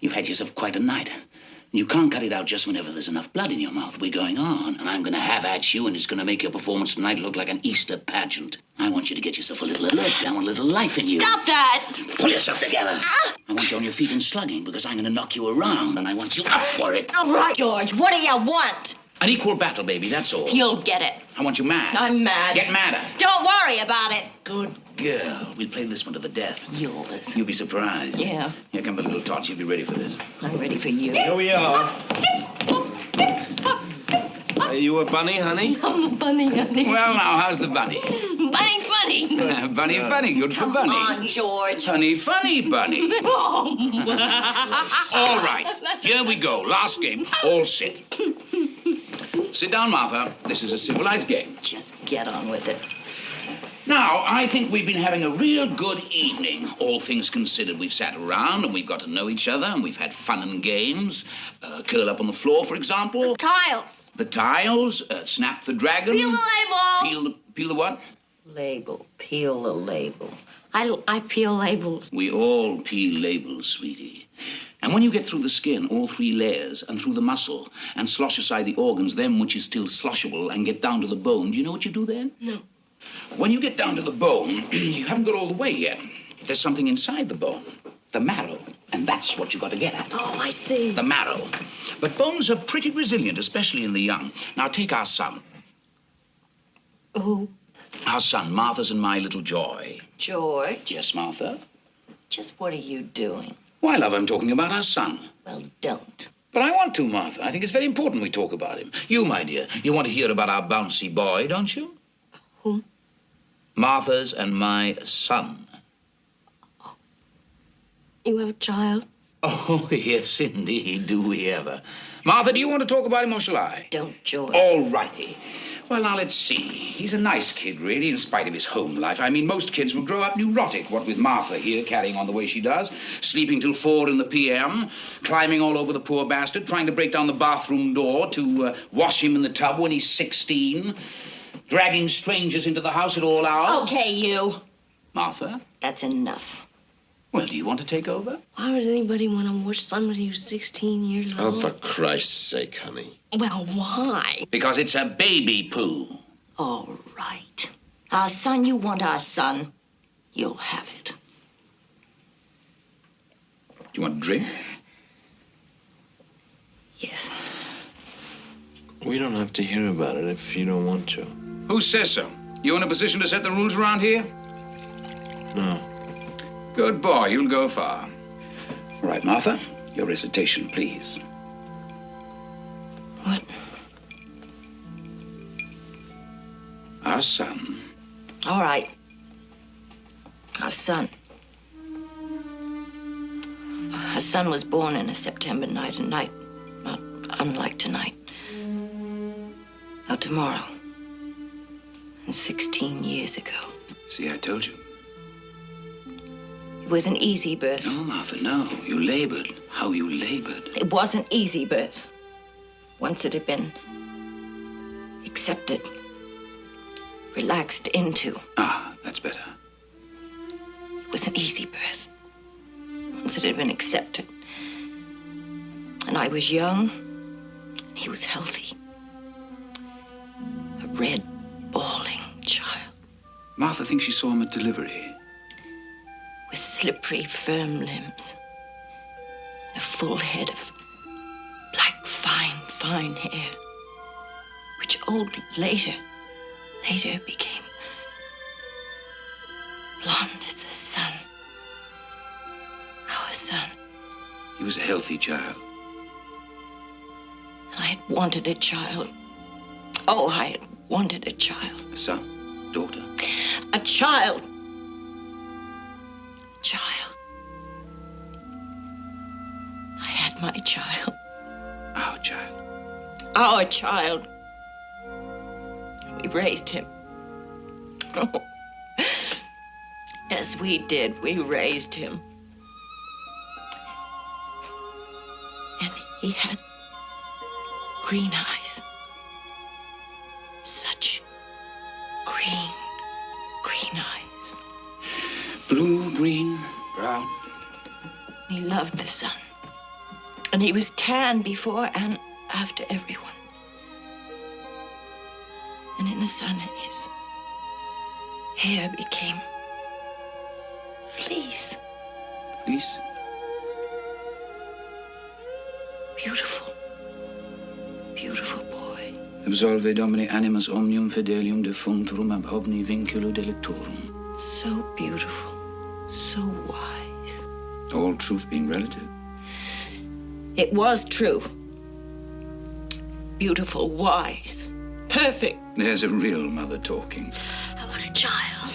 You've had yourself quite a night. And you can't cut it out just whenever there's enough blood in your mouth. We're going on, and I'm going to have at you, and it's going to make your performance tonight look like an Easter pageant. I want you to get yourself a little alert. I want a little life in you.
Stop that!
Pull yourself together. I want you on your feet and slugging, because I'm going to knock you around, and I want you up for it.
All right, George, what do you want?
An equal battle, baby, that's all.
You'll get it.
I want you mad.
I'm mad.
Get madder.
Don't worry about it.
Good girl. We'll play this one to the death.
Yours.
You'll be surprised.
Yeah.
Here come the little tots. You'll be ready for this.
I'm ready for you.
Here we are. Are you a bunny, honey?
I'm a bunny, honey.
Well, now, how's the bunny?
Bunny funny.
Bunny funny. Good for bunny.
Come on, George.
Honey funny bunny. All right. Here we go. Last game. All sit. Sit down, Martha. This is a civilized game.
Just get on with it.
Now, I think we've been having a real good evening, all things considered. We've sat around and we've got to know each other and we've had fun and games. Curl up on the floor, for example.
Tiles.
The tiles. Snap the dragon.
Peel the label.
Peel the what?
Label. Peel the label.
I peel labels.
We all peel labels, sweetie. And when you get through the skin, all three layers, and through the muscle, and slosh aside the organs, them which is still sloshable, and get down to the bone, do you know what you do then?
No.
When you get down to the bone, you haven't got all the way yet. There's something inside the bone, the marrow, and that's what you got to get at.
Oh, I see.
The marrow. But bones are pretty resilient, especially in the young. Now, take our son.
Who?
Our son, Martha's and my little joy.
George,
Yes, Martha?
just what are you doing?
Why, love, I'm talking about our son.
Well, don't.
But I want to, Martha. I think it's very important we talk about him. You, my dear, you want to hear about our bouncy boy, don't you?
Who?
Martha's and my son.
You have a child?
Oh, yes, indeed, do we ever. Martha, do you want to talk about him or shall I?
Don't, George.
All righty. Well, now, let's see. He's a nice kid, really, in spite of his home life. I mean, most kids will grow up neurotic, what with Martha here carrying on the way she does, sleeping till 4 in the p.m., climbing all over the poor bastard, trying to break down the bathroom door to wash him in the tub when he's 16, dragging strangers into the house at all hours.
Okay, you.
Martha?
That's enough.
Well, do you want to take over?
Why would anybody want to watch somebody who's 16 years
Oh,
old?
for Christ's sake, honey.
Well, why?
Because it's a baby poo.
All right. Our son, you want our son. You'll have it.
Do you want a drink?
Yes.
We don't have to hear about it if you don't want to.
Who says so? You in a position to set the rules around here?
No.
Good boy, you'll go far. All right, Martha, your recitation, please.
What?
Our son.
All right. Our son. Our son was born in a September night, a night not unlike tonight. Now, tomorrow. And 16 years ago.
See, I told you.
It was an easy birth.
No, Martha, no. You labored. How you labored.
It wasn't easy birth. Once it had been accepted, relaxed into.
Ah, that's better.
It was an easy birth. Once it had been accepted. And I was young, and he was healthy. A red, bawling child.
Martha thinks she saw him at delivery.
With slippery, firm limbs. And a full head of black, fine hair. Which later became blonde as the sun. Our son.
He was a healthy child.
And I had wanted a child. Oh, I had wanted a child.
A son? Daughter?
A child. Child. I had my child.
Our child.
Our child. We raised him. Oh. Yes, we did. We raised him. And he had green eyes. Such green eyes.
Blue, green, brown.
He loved the sun. And he was tan before and after everyone. And in the sun, his hair became fleece.
Fleece?
Beautiful. Beautiful boy.
Absolve Domini animus omnium fidelium defunctorum ab homini vinculo delectorum.
So beautiful. So wise.
All truth being relative.
It was true. Beautiful, wise, perfect.
There's a real mother talking.
I want a child.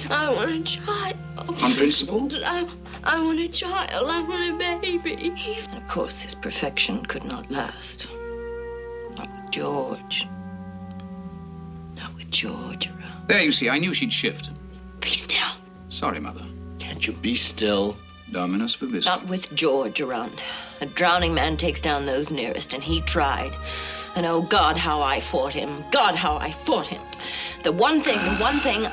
I want a child.
On principle?
I want a child. I want a baby.
And of course, this perfection could not last. Not with George. Not with George around.
There, you see, I knew she'd shift.
Be still.
Sorry, Mother.
Can't you be still?
Dominus vobiscum.
Not with George around. A drowning man takes down those nearest, and he tried. And oh, God, how I fought him. God, how I fought him. The one thing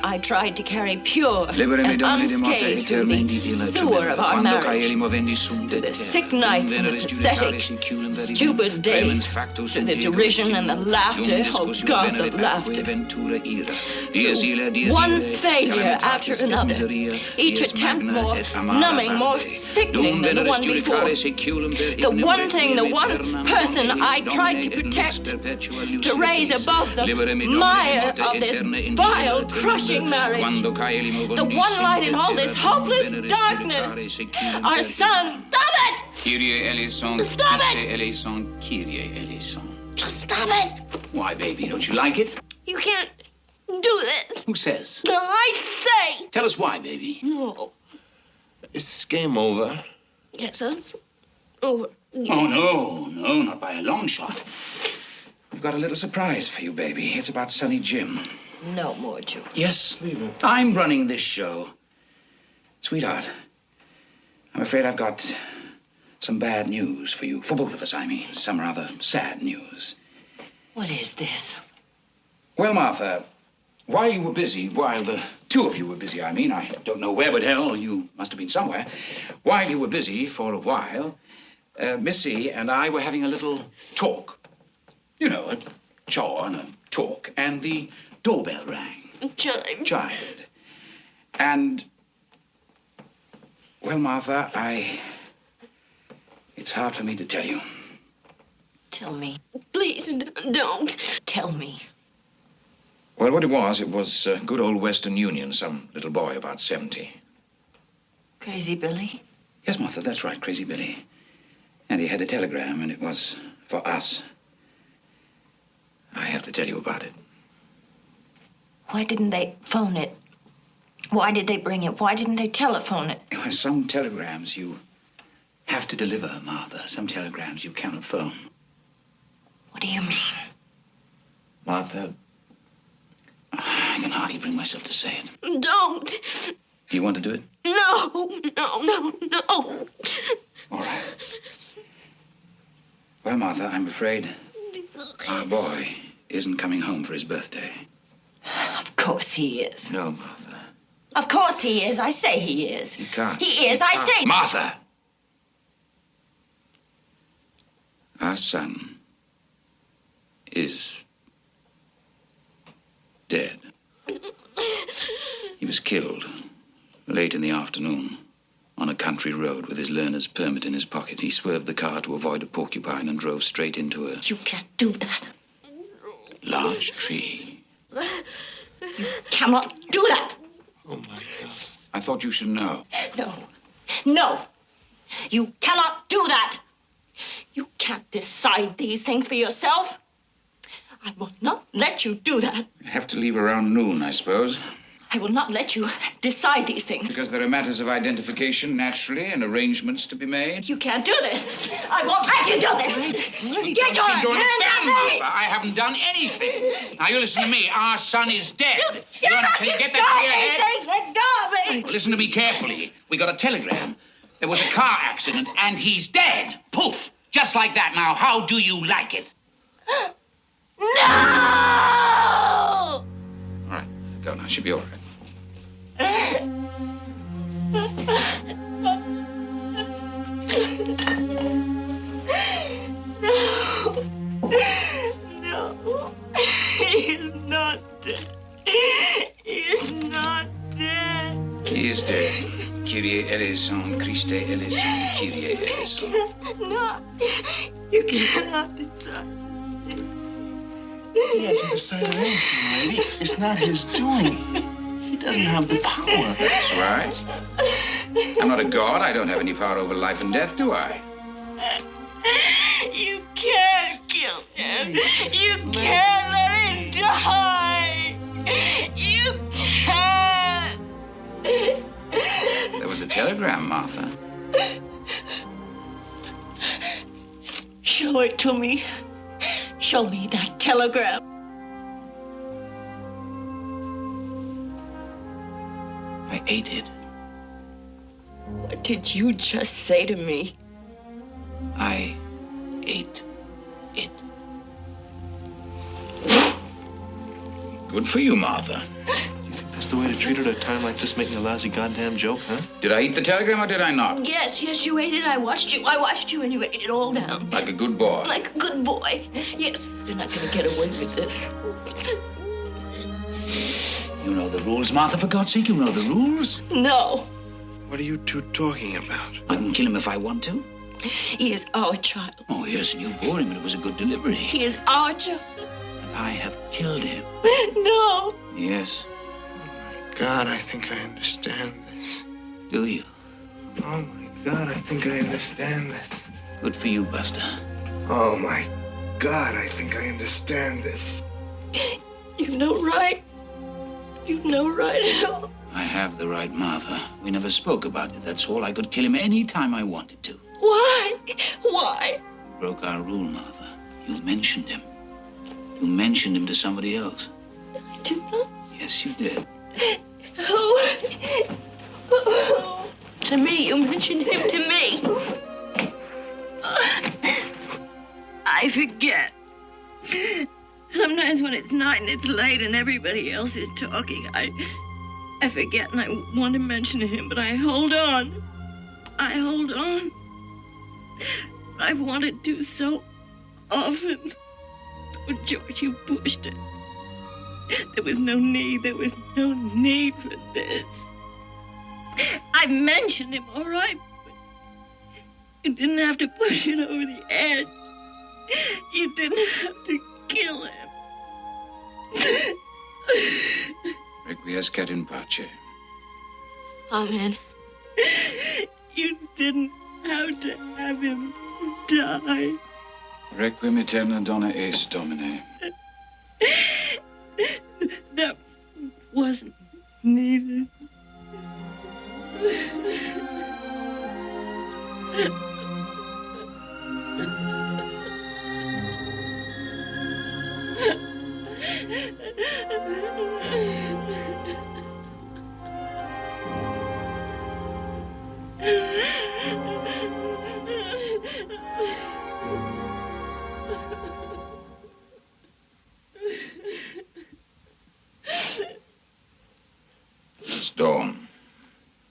I tried to carry pure and unscathed through the sewer of our marriage. Through the sick nights and the pathetic, stupid days. Through the derision and the laughter. Oh, God, the laughter. Through one failure after another. Each attempt more numbing, more sickening than the one before. The one thing, the one person I tried to protect, to raise above the mire of this vile, crushing marriage. The one light in all this hopeless darkness. Our son. Stop it!
Kyrie eleison.
Stop it!
Eleison. Kyrie eleison.
Just stop it.
Why, baby, don't you like it?
You can't do this.
Who says?
I say.
Tell us why, baby.
No.
Is this game over?
Yes, it's over.
Oh, no, not by a long shot. We've got a little surprise for you, baby. It's about Sonny Jim.
No more, George.
Yes, I'm running this show. Sweetheart, I'm afraid I've got some bad news for you. For both of us, I mean. Some rather sad news.
What is this?
Well, Martha, while you were busy, while the two of you were busy, I mean, I don't know where, but hell, you must have been somewhere. While you were busy for a while, Missy and I were having a little talk. You know, a chaw and a talk, and the doorbell rang. Chimed. And, well, Martha, it's hard for me to tell you.
Tell me.
Please don't.
Tell me.
Well, what it was good old Western Union, some little boy about 70.
Crazy Billy?
Yes, Martha, that's right, Crazy Billy. And he had a telegram, and it was for us. I have to tell you about it.
Why didn't they phone it? Why did they bring it? Why didn't they telephone it?
Well, some telegrams you have to deliver, Martha. Some telegrams you cannot phone.
What do you mean?
Martha, I can hardly bring myself to say it.
Don't.
You want to do it?
No.
All right. Well, Martha, I'm afraid our boy isn't coming home for his birthday.
Of course he is.
No, Martha.
Of course he is. I say he is.
He can't.
He is. I say.
Martha! Our son is dead. He was killed late in the afternoon on a country road with his learner's permit in his pocket. He swerved the car to avoid a porcupine and drove straight into a
You can't do that.
large tree.
You cannot do that.
Oh, my God.
I thought you should know.
No. You cannot do that. You can't decide these things for yourself. I will not let you do that.
I have to leave around noon, I suppose.
I will not let you decide these things.
Because there are matters of identification, naturally, and arrangements to be made.
You can't do this. I won't let you do this. Get your hand off me.
I haven't done anything. Now, you listen to me. Our son is dead.
Can
you get that to your head?
Let go of me.
Listen to me carefully. We got a telegram. There was a car accident, and he's dead. Poof. Just like that. Now, how do you like it?
No!
All right. Go now. She'll be all right.
No. He's not dead. He's not dead.
He is dead. Kyrie eleison, Christe eleison, Kyrie eleison.
No. You cannot decide.
He hasn't decided anything, lady. It's not his doing. He doesn't have the power.
That's right. I'm not a god. I don't have any power over life and death, do I?
You can't kill him. You can't let him die. You can't.
There was a telegram, Martha.
Show it to me. Show me that telegram.
I ate it.
What did you just say to me?
I ate it. Good for you, Martha.
That's the way to treat her at a time like this, making a lousy goddamn joke, huh?
Did I eat the telegram or did I not?
Yes, you ate it. I watched you and you ate it all down.
Like a good boy.
Like a good boy. Yes, you're not going to get away with this.
You know the rules, Martha, for God's sake. You know the rules.
No.
What are you two talking about?
I can kill him if I want to.
He is our child.
Oh, yes, and you bore him, and it was a good delivery.
He is our child.
And I have killed him.
No.
Yes.
God, I think I understand this.
Do you?
Oh, my God, I think I understand this.
Good for you, Buster.
Oh, my God, I think I understand this.
You know right. You know right at all.
I have the right, Martha. We never spoke about it, that's all. I could kill him any time I wanted to.
Why? Why?
Broke our rule, Martha. You mentioned him. You mentioned him to somebody else.
I did not.
Yes, you did.
Oh. To me, you mentioned him to me. I forget. Sometimes when it's night and it's late and everybody else is talking, I forget and I want to mention him, but I hold on. I hold on. I've wanted to so often. Oh, George, you pushed it. There was no need for this. I mentioned him, all right, but you didn't have to push it over the edge. You didn't have to kill him.
Requiescat in pace.
Amen.
You didn't have to have him die.
Requiem aeterna dona eis, Domine.
That wasn't needed.
It's dawn.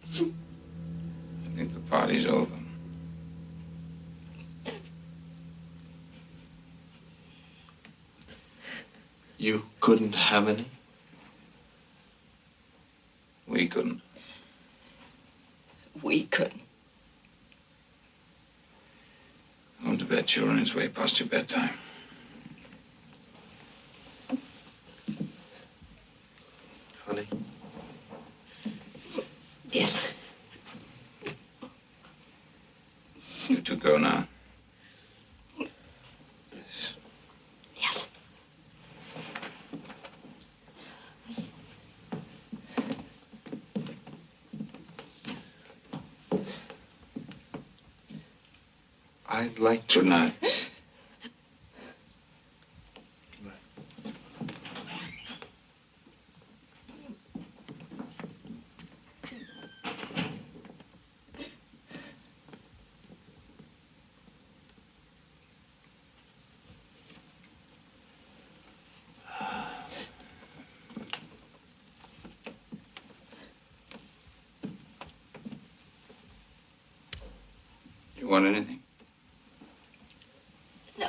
I think the party's over.
You couldn't have any?
We couldn't.
We couldn't.
Home to bed, children. It's way past your bedtime.
Honey?
Yes.
You two go now.
Yes.
I'd like to not. You want anything?
No,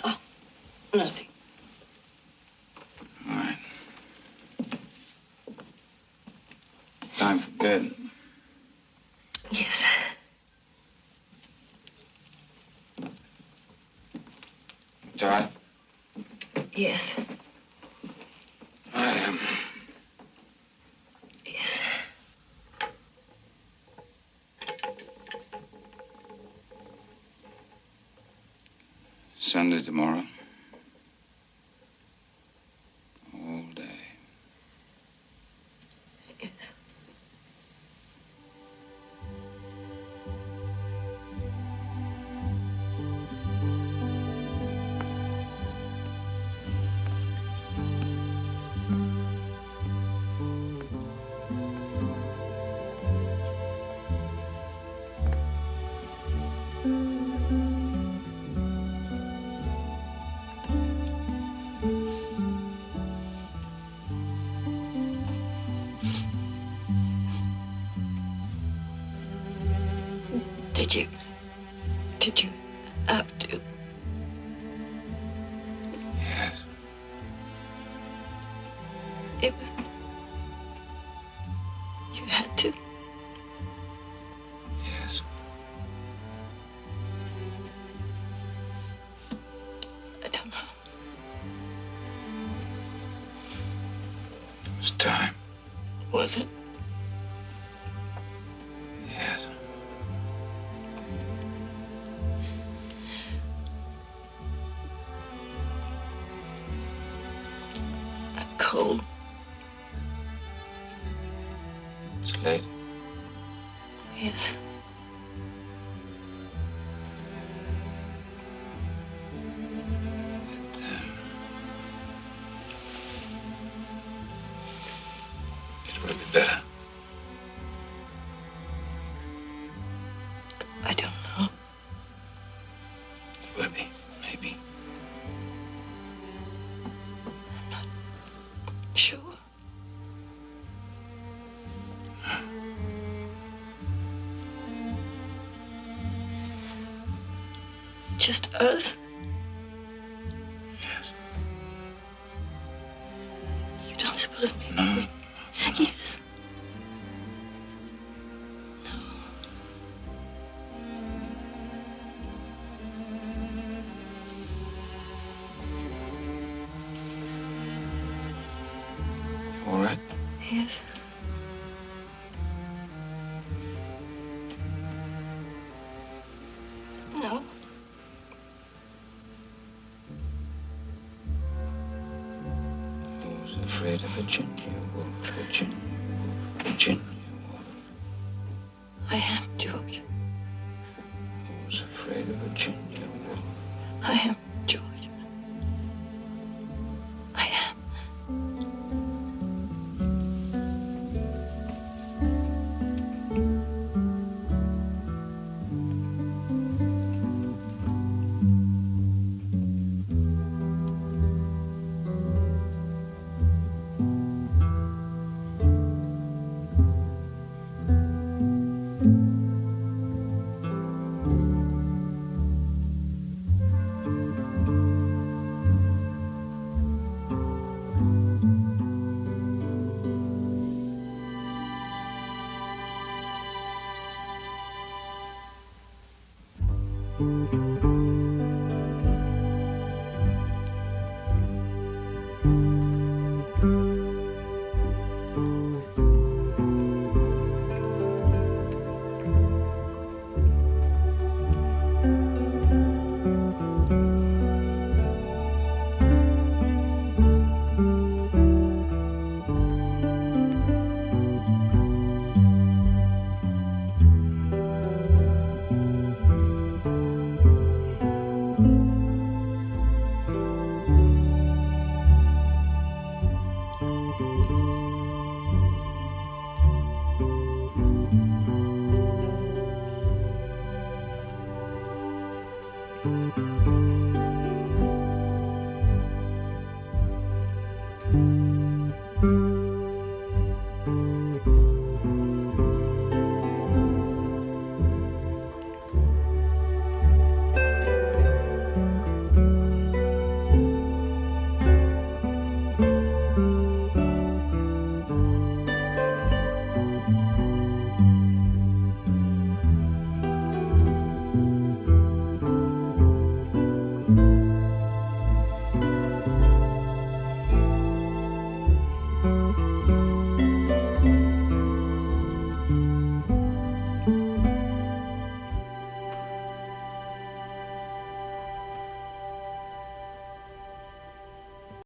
nothing.
All right. Time for bed.
Yes.
Tired?
Yes.
I am.
Yes.
Sunday tomorrow. All day.
Yes. Did you have to?
Yes.
It was. You had to.
Yes.
I don't know.
It was time.
Was it?
Yes.
I'm cold.
It's late.
Yes.
It will be better.
I don't know.
It will be, maybe.
I'm not sure. Just us?
Yes.
You don't suppose maybe
No.
we... Yes. No.
All right.
Yes. No.
Who's afraid of Virginia Woolf? Virginia Woolf. Virginia Woolf.
I am, George.
Who's afraid of Virginia Woolf?
I am.